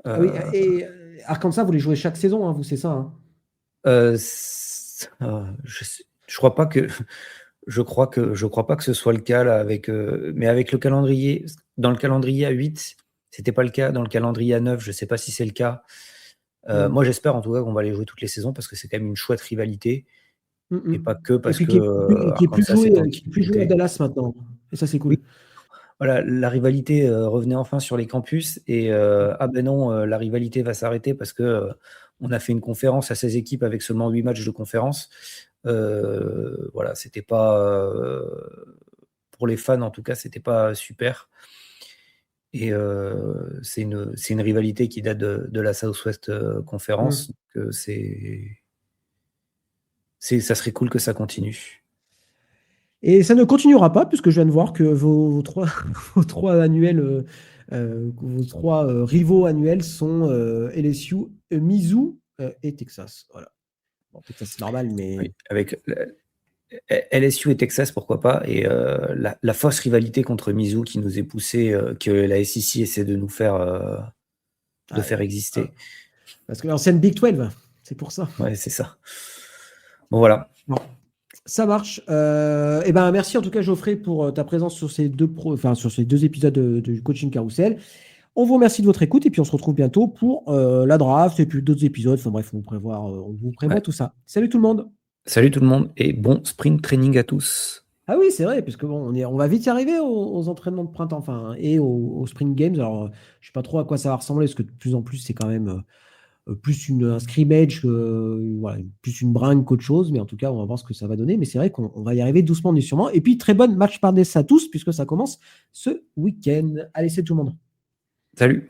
Ah oui, Euh, et Arkansas, vous les jouez chaque saison, hein, vous, c'est ça, hein. Je crois pas que je crois pas que ce soit le cas là mais avec le calendrier, dans le calendrier à 8, c'était pas le cas. Dans le calendrier à 9, je sais pas si c'est le cas. Moi, j'espère en tout cas qu'on va les jouer toutes les saisons parce que c'est quand même une chouette rivalité et pas que Et parce puis que qui est plus Arkansas est en qui est plus joué à difficulté. Dallas maintenant. Et ça, c'est Oui, cool. voilà, la rivalité revenait enfin sur les campus et ah ben non, la rivalité va s'arrêter parce que on a fait une conférence à 16 équipes avec seulement 8 matchs de conférence. Voilà, c'était pas pour les fans en tout cas, c'était pas super. Et c'est une rivalité qui date de la Southwest Conference. Donc, ça serait cool que ça continue. Et ça ne continuera pas, puisque je viens de voir que vos trois, vos trois rivaux annuels sont LSU, Mizzou et Texas. Voilà. Bon, Texas, c'est normal, mais. Oui, avec LSU et Texas, pourquoi pas, et la fausse rivalité contre Mizzou qui nous est poussée, que la SEC essaie de nous faire, de Ah, faire exister. parce que l'ancienne Big 12, c'est pour ça. Ouais, c'est ça. Bon, voilà. Bon, ça marche. Eh ben, merci en tout cas, Geoffrey, pour ta présence sur sur ces 2 épisodes de Coaching Carousel. On vous remercie de votre écoute et puis on se retrouve bientôt pour la draft et puis d'autres épisodes. Enfin bref, on vous prévoit Ouais. tout ça. Salut tout le monde. Salut tout le monde et bon sprint training à tous. Ah oui, c'est vrai, parce que bon, on va vite y arriver aux entraînements de printemps, enfin, et aux Spring Games. Alors, je sais pas trop à quoi ça va ressembler, parce que de plus en plus, c'est quand même plus un scrimmage, voilà, plus une bringue qu'autre chose. Mais en tout cas, on va voir ce que ça va donner. Mais c'est vrai qu'on va y arriver doucement mais sûrement. Et puis, très bonne match par à tous, puisque ça commence ce week-end. Allez, c'est tout le monde. Salut.